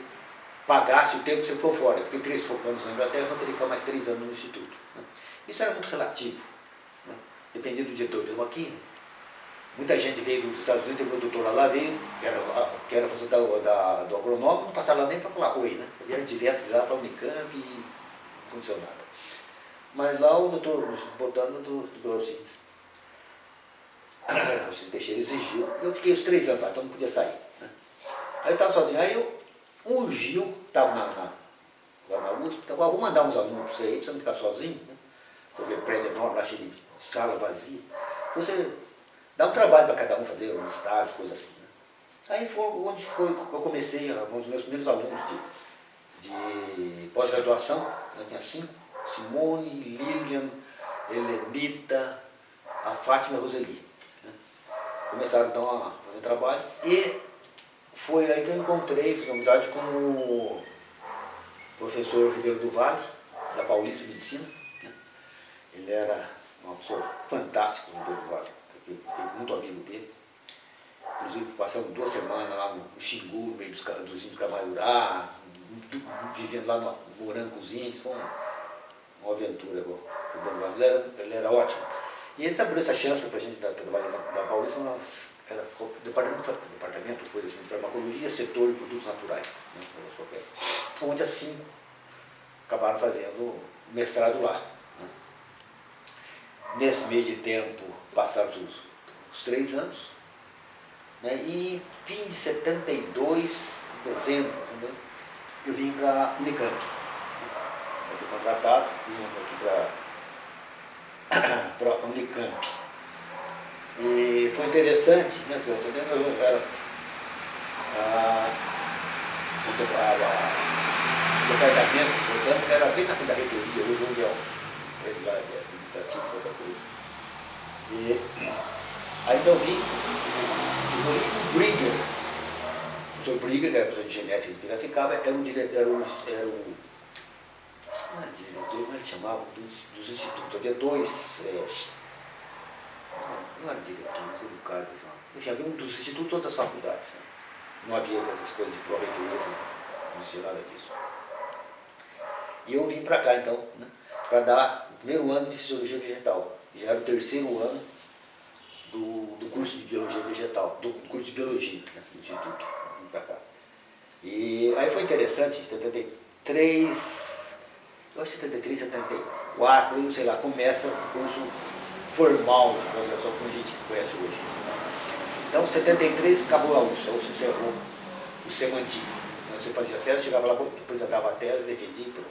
Speaker 1: pagasse o tempo que você ficou fora. Eu fiquei 3 anos na Inglaterra, não teria que ficar mais 3 anos no Instituto. Né? Isso era muito relativo. Né? Dependia do diretor. Então, aqui, muita gente veio dos Estados Unidos, teve uma doutora lá, veio, que era funcionário do agronômico, não passaram lá nem para falar oi, né? Vieram direto de lá para a Unicamp e não aconteceu nada. Mas lá o doutor Botânico do Alcides, o Alcides Teixeira exigiu, eu fiquei os 3 anos lá, então não podia sair. Né? Aí eu estava sozinho, o Gil estava lá na USP, então, vou mandar uns alunos para você aí, para você não ficar sozinho, né? Estou vendo prédio enorme, lá cheio de sala vazia. Você dá um trabalho para cada um fazer um estágio, coisa assim. Né? Aí foi onde foi que eu comecei, um dos meus primeiros alunos de pós-graduação, eu tinha 5, Simone, Lilian, Helenita, a Fátima e a Roseli. Né? Começaram então a fazer trabalho e foi aí que eu encontrei, fiz amizade com o professor Ribeiro do Vale, da Paulista de Medicina. Né? Ele era uma pessoa fantástica, o Ribeiro do Vale, eu fiquei muito amigo dele. inclusive passamos 2 semanas lá no Xingu, no meio dos índios Camaiurá, vivendo lá, morando com os índios, foi uma aventura. Ele era ótimo. E ele abriu essa chance para a gente trabalhar na Paulista, era departamento coisa assim, de farmacologia, setor de produtos naturais, né, onde assim acabaram fazendo mestrado lá. Né. Nesse meio de tempo passaram os 3 anos, né, e em fim de 72, em dezembro, né, eu vim para a Unicamp. Eu fui contratado, vim aqui para a Unicamp. E foi interessante, né, porque eu era o departamento botânico era bem na frente da reitoria, hoje onde é o prédio lá administrativo, qualquer coisa. E aí então eu vim, o Brigger, o professor Brigger, que era professor de genética de Piracicaba, era o diretor, não era diretor, como ele chamava, dos institutos. Havia 2, não era diretor, não sei do cargo, enfim, havia um dos institutos, outras faculdades. Né? Não havia essas coisas de pró-reitoria, não existia nada disso. E eu vim para cá, então, né, para dar o primeiro ano de Fisiologia Vegetal. Já era o 3º ano do curso de Biologia Vegetal, do curso de Biologia, né, do Instituto. Vim para cá. E aí foi interessante, em 73, eu acho que 73, 74, eu sei lá, começa o curso formal de pós-graduação, como a gente conhece hoje. Então, em 73, acabou a USP, a USP encerrou o semantico. Você fazia a tese, chegava lá, apresentava a tese, defendia e pronto.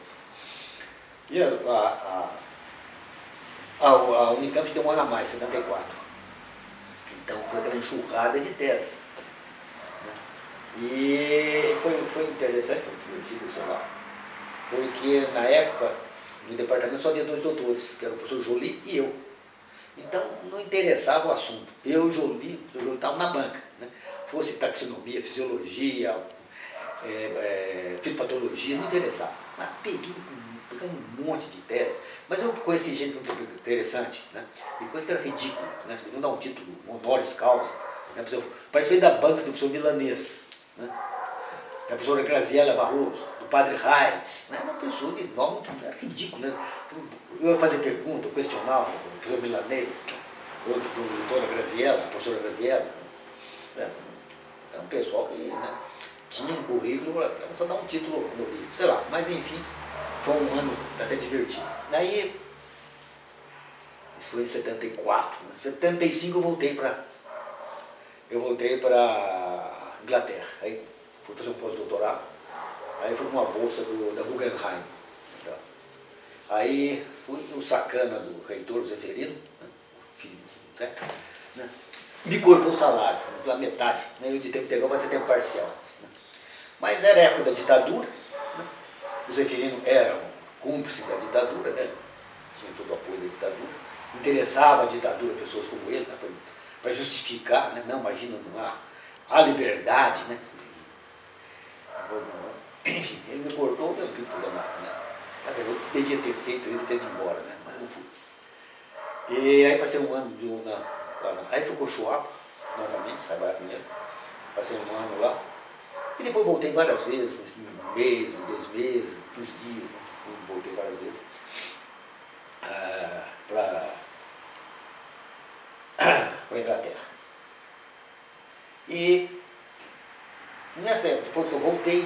Speaker 1: E a Unicamp deu um ano a mais, 74. Então, foi aquela enxurrada de tese. Né? E foi interessante, foi divertido, sei lá, porque na época, no departamento só havia 2 doutores, que eram o professor Joly e eu. Então, não interessava o assunto. Eu e o Joly estavam na banca. Né? Fosse taxonomia, fisiologia, fitopatologia, não interessava. Mas peguei um monte de tese. Mas eu conheci gente muito interessante, né? E coisa que era ridícula. Né? Eles dar um título honoris causa. Né? Por exemplo, participei da banca do professor Milanês, né? Da professora Graziella Barroso, do padre Reitz, né? Uma pessoa de nome era ridículo. Né? Eu ia fazer pergunta, questionar o professor Milanês, ou do doutora Graziella, a professora Graziella. Né? É um pessoal que, né, tinha um currículo, era só dar um título honorífico, sei lá, mas enfim, foi um ano até divertido. Daí, isso foi em 74, né? 75 eu voltei para Inglaterra, aí fui fazer um pós-doutorado, aí fui com uma bolsa da Guggenheim. Então, aí fui o sacana do reitor Zeferino, né, filho, né, me cortou o salário, pela metade, né, eu de tempo integral vai ser tempo parcial. Né. Mas era a época da ditadura, né, o Zeferino era um cúmplice da ditadura, né, tinha todo o apoio da ditadura, interessava a ditadura pessoas como ele, né, para justificar, né, não, imagina, não há liberdade, né. Enfim, ele me cortou, eu não pude fazer nada, né. Eu devia ter feito, ele ter ido embora, né, mas não fui. E aí passei um ano aí fui com o Schwab, novamente, trabalhar com ele, passei um ano lá, e depois voltei várias vezes, um mês, 2 meses, 15 dias, né, voltei várias vezes, para a Inglaterra. E nessa época, depois que eu voltei,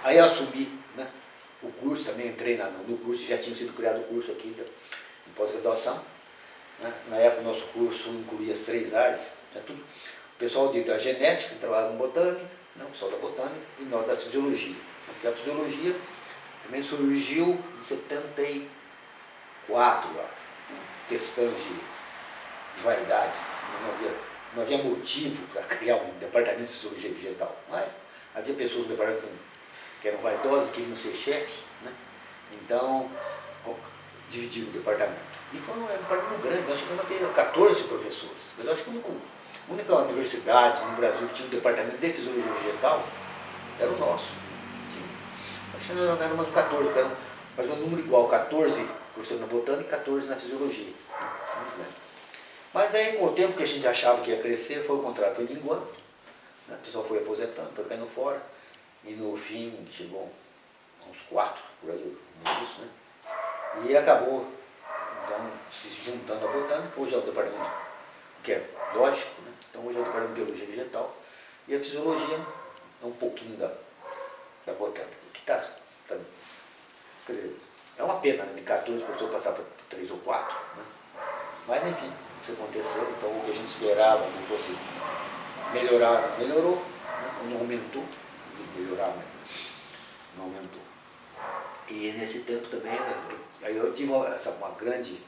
Speaker 1: aí eu assumi, né, o curso, também entrei no curso, já tinha sido criado o curso aqui de pós-graduação. Né? Na época o nosso curso incluía as 3 áreas, né, tudo. O pessoal da genética, que trabalhava com botânica, né, o pessoal da botânica, e nós da fisiologia. Porque a fisiologia também surgiu em 74, eu acho, questão de vaidades, não havia motivo para criar um departamento de fisiologia vegetal. Mas havia pessoas no departamento que eram vaidosas, que queriam ser chefe, né? Então dividiram o departamento. E foi um departamento grande, nós chegamos a ter 14 professores. Mas eu acho que a única universidade no Brasil que tinha um departamento de fisiologia vegetal era o nosso. Acho que nós éramos 14, era mais ou menos um número igual, 14 professores na botânica e 14 na fisiologia. Muito bem. Mas aí, com o tempo que a gente achava que ia crescer, foi o contrário, foi minguando. né? O pessoal foi aposentando, foi caindo fora, e no fim chegou a uns 4 por aí, isso, né? E acabou, então, se juntando a botânica. Hoje é o departamento, que é lógico, né? Então hoje é o departamento de biologia vegetal, e a fisiologia é um pouquinho da botânica, que quer dizer, é uma pena, né, de 14 pessoas passar para 3 ou 4, né? Mas enfim, isso aconteceu, então o que a gente esperava que fosse melhorar, melhorou, né? Não aumentou, melhorar, mas não aumentou. E nesse tempo também, aí eu tive uma grande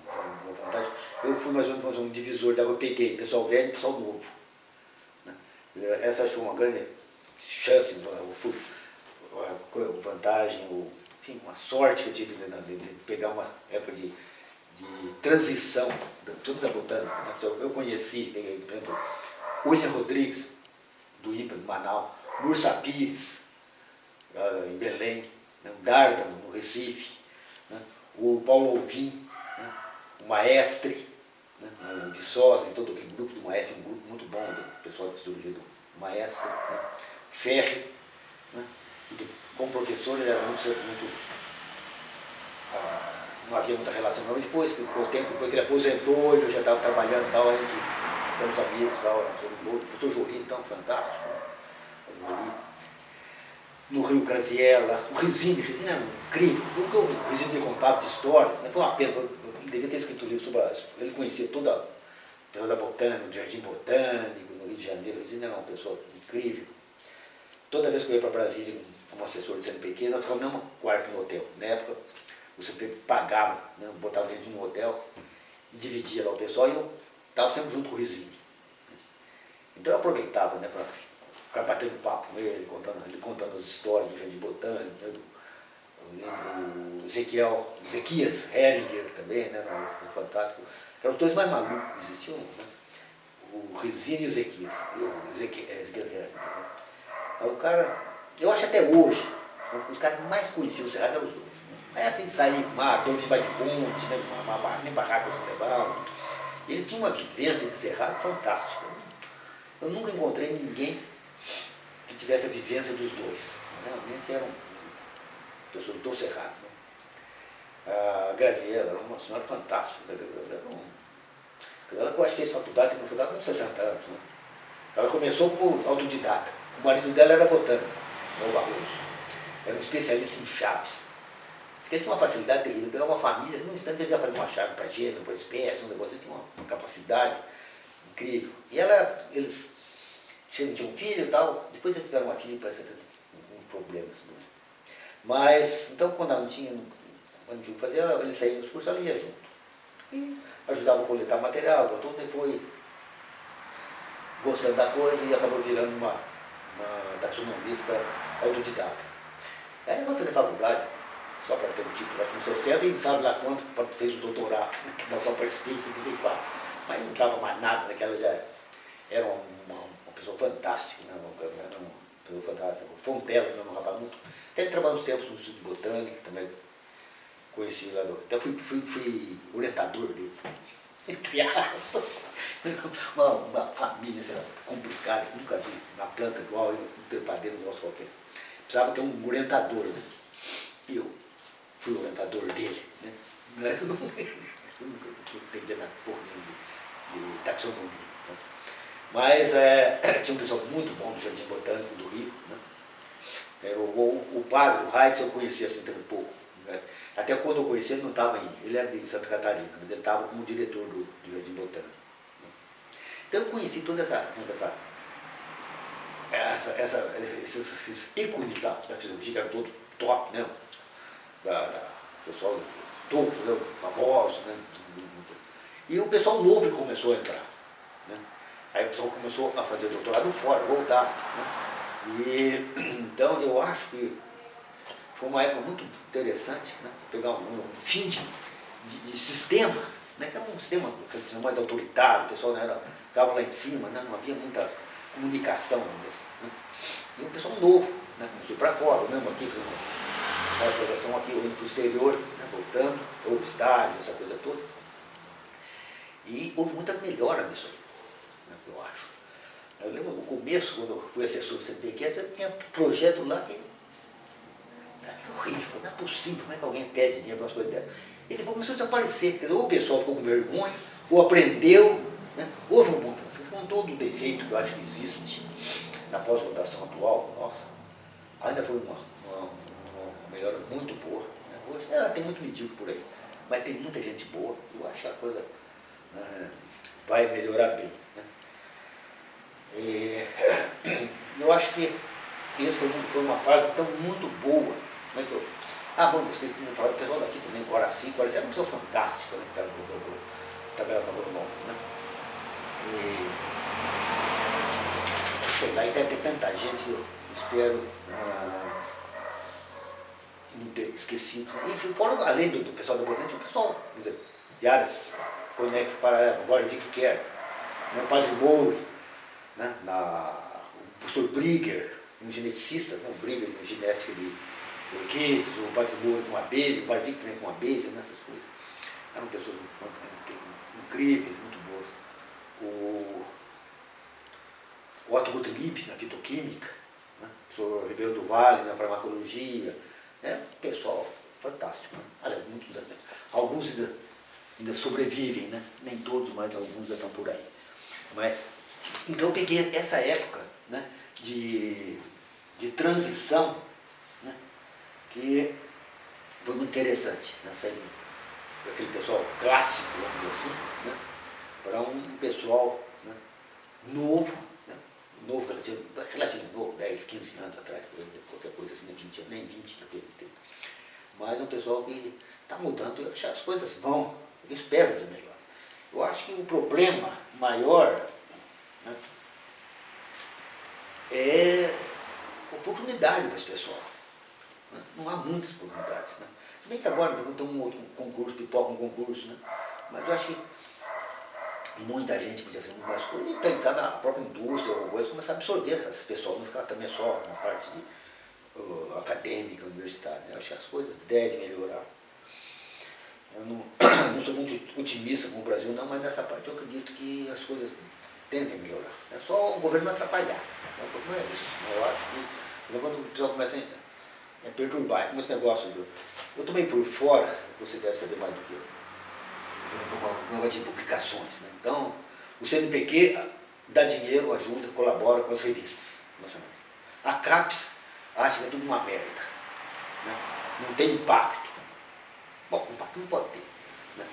Speaker 1: uma vantagem. Eu fui mais ou menos um divisor de água, eu peguei pessoal velho e pessoal novo, né? Essa acho que foi uma grande chance, vantagem, enfim, uma sorte que eu tive de pegar uma época de transição, tudo da botânica, né? Eu conheci, por exemplo, William Rodrigues, do INPA de Manaus, Mursa Pires, em Belém, né? O Dárdano, no Recife, né? O Paulo Alvim, né? O Maestre, né? De Sosa, e todo aquele grupo do Maestre, um grupo muito bom do pessoal da fisiologia do Maestre, né? Ferri, né? E como professor ele era muito não havia muita relação, mas depois, com o tempo, depois que ele aposentou, que eu já estava trabalhando e tal, a gente ficamos amigos e tal, o professor Jolim, então, fantástico, né? No Rio Graziella, o Resine era incrível, o que o Resine me contava de histórias, né? Foi uma pena, ele devia ter escrito um livro sobre isso, ele conhecia toda a pessoa da botânica, do Jardim Botânico, no Rio de Janeiro. O Resine era uma pessoa incrível. Toda vez que eu ia para Brasília como assessor de CNPq, nós ficávamos no mesmo quarto no hotel. Na época, o CNPq pagava, né? Botava gente no hotel e dividia lá o pessoal, e eu estava sempre junto com o Resine. Então eu aproveitava, né, para ficar batendo papo com ele, contando as histórias do Jardim Botânico, né? O Ezequias Heringer também, né, no Fantástico. Eram os dois mais malucos que existiam, né? O Resine e o Ezequias. Ezequias Heringer. Né? O cara, eu acho até hoje, os caras que mais conheciam o Cerrado eram os dois. Né? É assim de sair, dormir debaixo de ponte, né? Nem barracos não levavam. Eles tinham uma vivência de Cerrado fantástica. Eu nunca encontrei ninguém que tivesse a vivência dos dois. Realmente eram pessoas do Cerrado. Né? A Graziella era uma senhora fantástica. Ela quase fez faculdade com 60 anos. Né? Ela começou como autodidata. O marido dela era botânico, o Barroso. Era um especialista em chaves. Diz que ele tinha uma facilidade terrível. Pegava uma família, num instante ele já fazia uma chave para gênero, para espécie, um negócio. Ele tinha uma capacidade incrível. E eles tinham um filho e tal. Depois eles tiveram uma filha, parece que com problemas. Mas, então, quando ela não tinha o que fazer, ele saía dos cursos, ela ia junto. E ajudava a coletar material, tudo, e foi gostando da coisa e acabou virando uma taxonomista autodidata. Aí ela vai fazer faculdade, só para ter um título, acho que uns 60, e sabe lá quanto, fez o doutorado, que dava para participar em 54. Mas não precisava mais nada, né, que ela já era uma pessoa fantástica, né, uma pessoa fantástica. Fontela, que não rapaz muito. Até ele trabalhou uns tempos no Instituto de Botânica, também conheci lá, até fui orientador dele. Entre aspas, uma família, sei lá, complicada, que nunca vi uma planta igual, um trepadeiro, um negócio qualquer. Precisava ter um orientador, né? E eu fui o orientador dele, né? Mas eu não entendia nada, porra de taxonomia. Né? Mas tinha um pessoal muito bom do Jardim Botânico do Rio, né? O padre, o Heitz, eu conhecia assim também pouco. Né? Até quando eu conheci ele não estava ele era de Santa Catarina, mas ele estava como diretor do Jardim Botânico. Né? Então eu conheci toda esses ícones da fisiologia, que eram todos top, né? Pessoal do topo, né? Famosos, né? E o pessoal novo que começou a entrar. Né? Aí o pessoal começou a fazer doutorado fora, voltar. Né? E então eu acho que foi uma época muito interessante, né? Pegar um fim de sistema, né? Que era um sistema mais autoritário, o pessoal, né, ficava lá em cima, né? Não havia muita comunicação mesmo. Né? E um pessoal novo, né? Começou para fora, mesmo aqui, fazendo uma pós-graduação aqui, indo para o exterior, né? Voltando, ou estágio, essa coisa toda. E houve muita melhora nisso aí, né? Eu acho. Eu lembro no começo, quando eu fui assessor do CNPq, tinha projeto lá que era horrível, não é possível, como é que alguém pede dinheiro para umas coisas dessas? E depois começou a desaparecer, quer dizer, ou o pessoal ficou com vergonha, ou aprendeu, né? Houve uma mudança, com todo o defeito que eu acho que existe na pós-graduação atual, nossa, ainda foi uma melhora muito boa. Né? Hoje tem muito medíocre por aí, mas tem muita gente boa, eu acho que a coisa vai melhorar bem. Né? E, eu acho que isso foi uma fase tão muito boa. Né, que eu, bom, o pessoal daqui também, Coraci é uma pessoa fantástica, né, que está trabalhando no Rodolfo. Né? E sei lá, e deve ter tanta gente que eu espero não ter esquecido. E fora, além do pessoal da Botanite, o pessoal de áreas conexas para agora, Vic Kerr, né, o Padre Moura, né, o professor Brigger, um geneticista, né, o Brigger de genética de orquídeas, o Padre Moura com abelha, o Padre Vic também com abelha, né, essas coisas. Eram pessoas incríveis, muito boas. O Otto Gottlieb na fitoquímica, né, o professor Ribeiro do Vale na farmacologia, pessoal fantástico. Né? Aliás, alguns ainda sobrevivem, né? Nem todos, mas alguns já estão por aí. Mas, então eu peguei essa época, né, de transição, né, que foi muito interessante. Né? Sair daquele pessoal clássico, vamos dizer assim, né, para um pessoal, né, novo, né, novo, relativamente novo, 10, 15 anos atrás, qualquer coisa assim, nem 20 naquele tempo. Mas é um pessoal que está mudando, eu acho que as coisas vão, eu espero que melhor. Eu acho que o problema maior, né, é oportunidade para esse pessoal. Né? Não há muitas oportunidades. Né? Se bem que agora tem um outro concurso, pipoca um concurso, né? Mas eu acho que muita gente podia fazer muito mais coisas e tem, sabe, a própria indústria ou coisa, começar a absorver esse pessoal, não ficar também só na parte acadêmica, universitária. Né? Eu acho que as coisas devem melhorar. Eu não sou muito otimista com o Brasil, não, mas nessa parte eu acredito que as coisas tendem a melhorar. É só o governo não atrapalhar. Né? O problema é isso. Eu acho que quando o pessoal começa a perturbar, como esse negócio eu tomei por fora, você deve saber mais do que eu, um negócio de publicações. Né? Então, o CNPq dá dinheiro, ajuda, colabora com as revistas nacionais. A CAPES acha que é tudo uma merda. Né? Não tem impacto. Bom, impacto não pode ter. Né?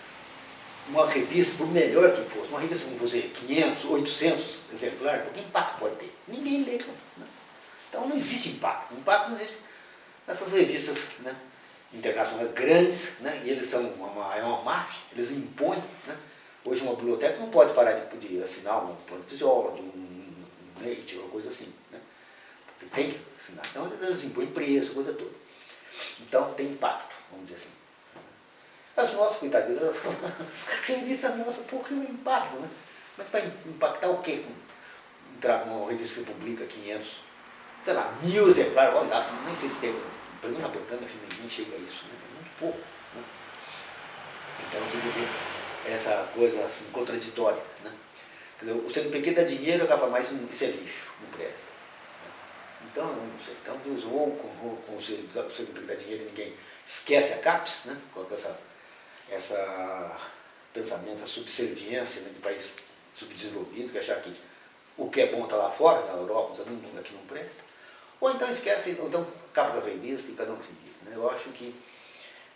Speaker 1: Uma revista, por melhor que fosse, uma revista, vamos dizer, 500, 800 exemplares, que impacto pode ter? Ninguém lê. Né? Então não existe impacto. Impacto não existe. Essas revistas, né, internacionais grandes, né, e eles são uma máfia, eles impõem. Né? Hoje uma biblioteca não pode parar de assinar uma Plantizola, de um Nature, uma coisa assim. Né? Porque tem que assinar. Então eles impõem preço, coisa toda. Então tem impacto, vamos dizer assim. As nossas, coitadinhas, as revistas nossas, por que o impacto? Né? Mas vai impactar o quê? Uma revista que publica 500, sei lá, 1000 exemplares, olha, assim, nem sei se tem. Para mim, na Botânica, acho que ninguém chega a isso, né? É muito pouco. Né? Então, tem que dizer, essa coisa assim, contraditória. Né? Quer dizer, o CNPq dá dinheiro, acaba mais, isso é lixo, não presta. Né? Então, não sei, então Deus, ou com o CNPq dá dinheiro e ninguém esquece a CAPES, né? Com essa pensamento, essa subserviência, né, de país subdesenvolvido, que achar que o que é bom está lá fora, na Europa, aqui não presta. Ou então esquece, ou então acaba com a revista e cada um que se vira. Né? Eu acho que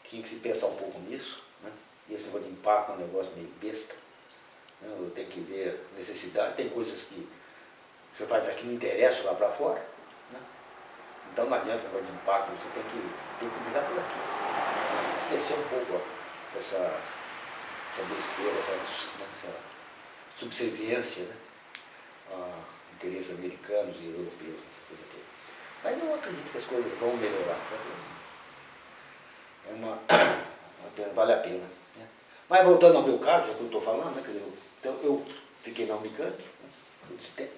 Speaker 1: tinha que se pensar um pouco nisso. Né? E esse negócio de impacto é um negócio meio besta. Né? Eu tenho que ver necessidade. Tem coisas que você faz aqui não interessa lá para fora. Né? Então não adianta esse negócio de impacto, você tem que publicar por aqui. Né? Esquecer um pouco essa besteira, essa subserviência, né? A interesses americanos e europeus, essa coisa toda. Mas eu acredito que as coisas vão melhorar, sabe? Vale a pena. Né? Mas voltando ao meu caso, já que eu estou falando, né, quer dizer, então, eu fiquei na Unicamp, né, todo esse tempo,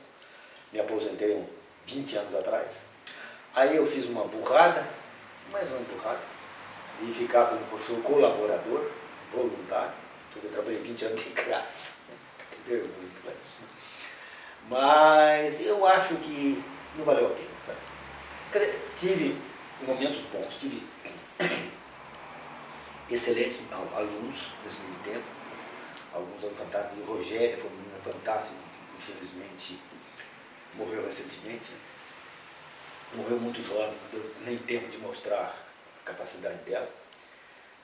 Speaker 1: me aposentei 20 anos atrás. Aí eu fiz uma burrada, mais uma burrada, de ficar como professor colaborador, voluntário, quer dizer, eu trabalhei 20 anos de graça. Né? Que vergonha, isso. Mas eu acho que não valeu a pena, sabe? Quer dizer, tive momentos bons, tive excelentes alunos nesse meio tempo, alguns alunos fantásticos. O Rogério foi uma menina fantástica, infelizmente morreu recentemente, morreu muito jovem, não deu nem tempo de mostrar a capacidade dela,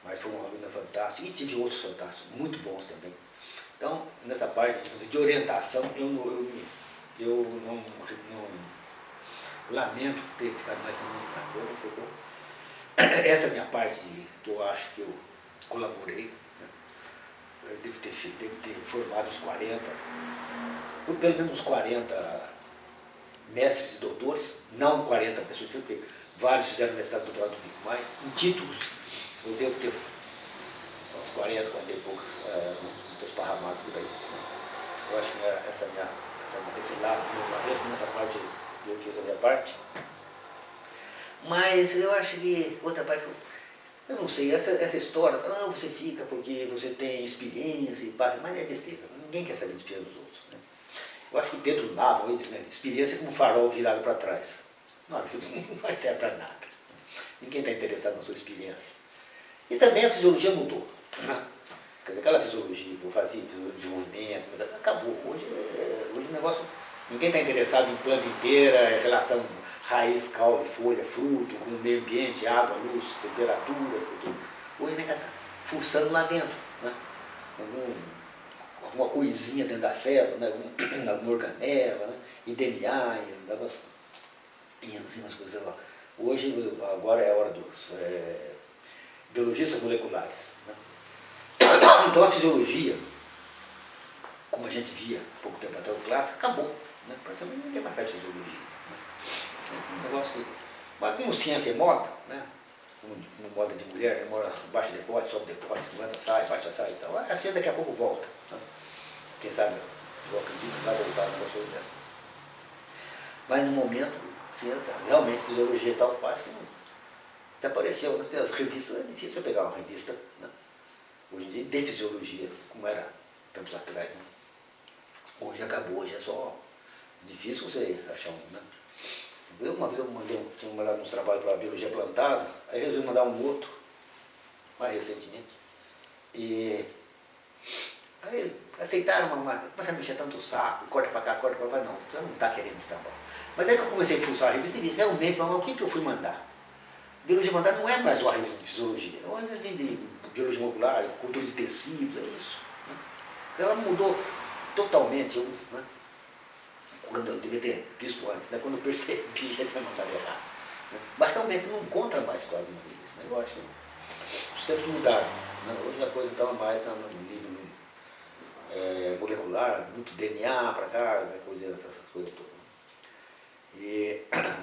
Speaker 1: mas foi uma aluna fantástica, e tive outros fantásticos, muito bons também. Então, nessa parte de orientação, eu não lamento ter ficado mais tempo no cartório, foi bom. Essa é a minha parte que eu acho que eu colaborei, né? Eu devo ter formado uns 40, pelo menos uns 40 mestres e doutores, não 40 pessoas, porque vários fizeram mestrado e doutorado comigo, mas em títulos eu devo ter uns 40 e poucos, estou esparramado por aí. Eu acho que esse lado, nessa parte eu fiz a minha parte. Mas eu acho que outra parte, eu não sei, essa história, não, você fica porque você tem experiência e passa, mas é besteira, ninguém quer saber de experiência dos outros, né? Eu acho que Pedro Nava, ele diz, né, experiência é como um farol virado para trás. Não ajuda, não serve para nada. Ninguém está interessado na sua experiência. E também a fisiologia mudou, né? Quer dizer, aquela fisiologia que eu fazia, de movimento, acabou. Hoje o negócio, ninguém está interessado em planta inteira, relação raiz, caule, folha, fruto, com o meio ambiente, água, luz, temperaturas, tudo. Hoje ninguém está fuçando lá dentro, né? Alguma coisinha dentro da célula, né? Alguma organela, né? E DNA, e enzimas, coisas lá. Hoje, agora é a hora dos biologistas moleculares, né? Então a fisiologia, como a gente via pouco tempo atrás, o clássico, acabou, né? Praticamente ninguém mais faz fisiologia, né? É um negócio que, mas como ciência é moda, né? Como moda de mulher, demora, baixa decote, sobe decote, levanta, sai, baixa, sai e tal. A ciência daqui a pouco volta, né? Quem sabe, eu acredito que vai voltar numa coisa dessa. Mas no momento, a ciência, realmente, fisiologia e tal, quase que não desapareceu. Nas revistas, é difícil você pegar uma revista, né? Hoje em dia, de fisiologia, como era tempos atrás, né? Hoje acabou, hoje é só difícil você achar um, né? Uma vez tinha mandado uns trabalhos para a biologia plantada, aí resolvi mandar um outro, mais recentemente, e aí aceitaram, começaram a mexer tanto o saco, corta para cá, corta para lá, não, você não está querendo esse trabalho. Mas aí que eu comecei a fuçar a revista e vi realmente, mas o que eu fui mandar? Biologia mandada não é mais uma revista de fisiologia, é uma revista de biologia molecular, cultura de tecido, é isso, né? Então ela mudou totalmente, né? Quando eu devia ter visto antes, né? Quando eu percebi, já tinha mandado errado, né? Mas realmente não encontra mais quase uma revista, né? Eu acho que os tempos mudaram, né? Hoje a coisa estava mais no nível molecular, muito DNA para cá, essas coisas todas.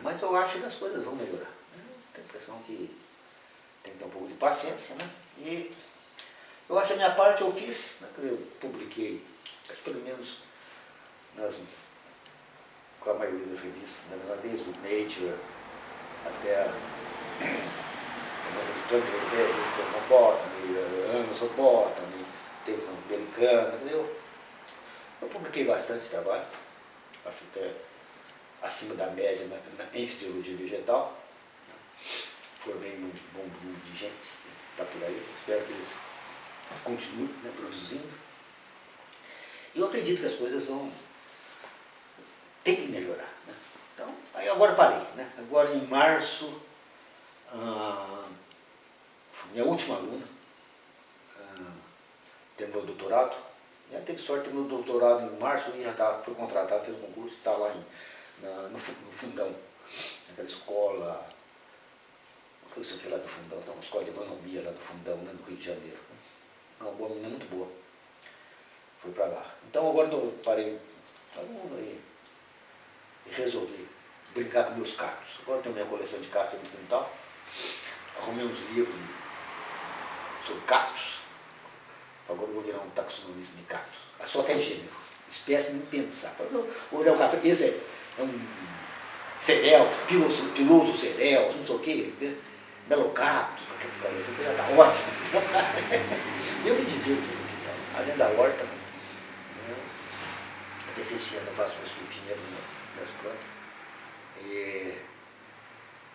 Speaker 1: Mas eu acho que as coisas vão melhorar, né? Tenho a impressão que tem que ter um pouco de paciência, né? E eu acho que a minha parte eu fiz, né? Eu publiquei, acho pelo menos com a maioria das revistas, na verdade, desde o Nature até a tanto europeia, na Botany, Annals of Botany, teve uma americana, entendeu? Eu publiquei bastante trabalho, acho até acima da média em fisiologia vegetal. Formei um bom grupo de gente que está por aí, espero que eles continuem, né, produzindo. E eu acredito que as coisas tem que melhorar, né? Então, aí agora parei, né? Agora em março, minha última aluna terminou o doutorado, ela teve sorte de terminar o doutorado em março e já foi contratada, fez um concurso, está lá no Fundão, naquela escola, não sei o que lá do Fundão, tem uma escola de agronomia lá do Fundão, né, no Rio de Janeiro. Uma boa menina, muito boa, foi para lá. Então agora eu parei e resolvi brincar com meus cactos. Agora eu tenho minha coleção de cactos no quintal, arrumei uns livros sobre cactos, agora eu vou virar um taxonomista de cactos. Só até gênero, espécie nem pensar. Eu vou olhar o café, esse é um cereal, piloso cereal, não sei o que, melocacto, isso já está ótimo. Eu me divirto no quintal, além da horta, né? Esse ano eu faço um estufinho nas plantas. E,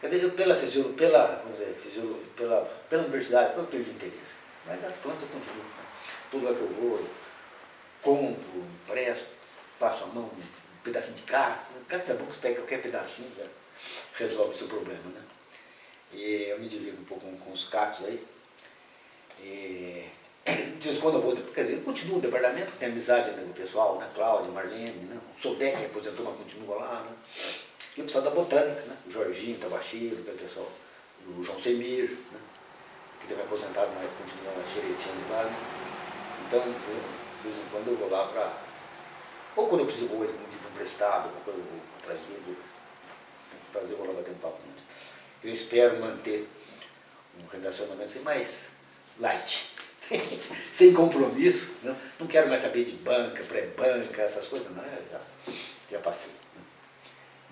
Speaker 1: quer dizer, pela universidade eu perdi interesse. Mas as plantas eu continuo. Né? Todo lugar que eu vou, eu compro, impresso, passo a mão, um pedacinho de cacto. Cacto é bom que você pega qualquer pedacinho, né? Resolve o seu problema. Né? E eu me divirto um pouco com os cactos aí. E, de vez em quando eu vou, quer dizer, eu continuo no departamento, tenho amizade com o pessoal, né? Cláudia, Marlene, né? O Sodec que aposentou, mas continua lá. Né? E o pessoal da botânica, né? O Jorginho, o Tabaxiro, o pessoal, o João Semir, né? Que teve aposentado, mas continua na xeretinha de lá. Né? Então, de vez em quando eu vou lá para. Ou quando eu preciso de um livro emprestado, alguma coisa eu vou atrás do livro, fazer, vou lá bater um papo. Eu espero manter um relacionamento assim, mais light, sem compromisso. Não quero mais saber de banca, pré-banca, essas coisas, não, já passei. Né?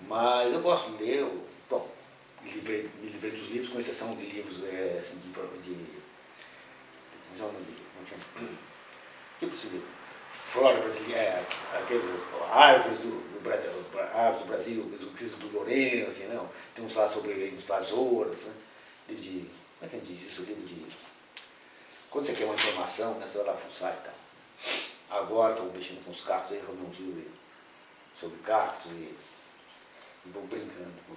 Speaker 1: Mas eu gosto de ler, bom, me livrei dos livros, com exceção de livros assim, tipo assim, flora brasileira, aqueles árvores do Brasil, do Lourenço, assim, não. Tem uns lá sobre invasoras, né? Livro de, como é que a gente diz isso? Livro de, quando você quer uma informação, né, você vai lá fuçar e tal. Agora estou mexendo com os cactos, aí arrumei um livro sobre cactos e vou brincando com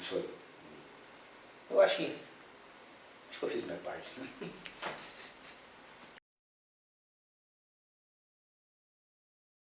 Speaker 1: isso aí. Eu acho que eu fiz minha parte. Né?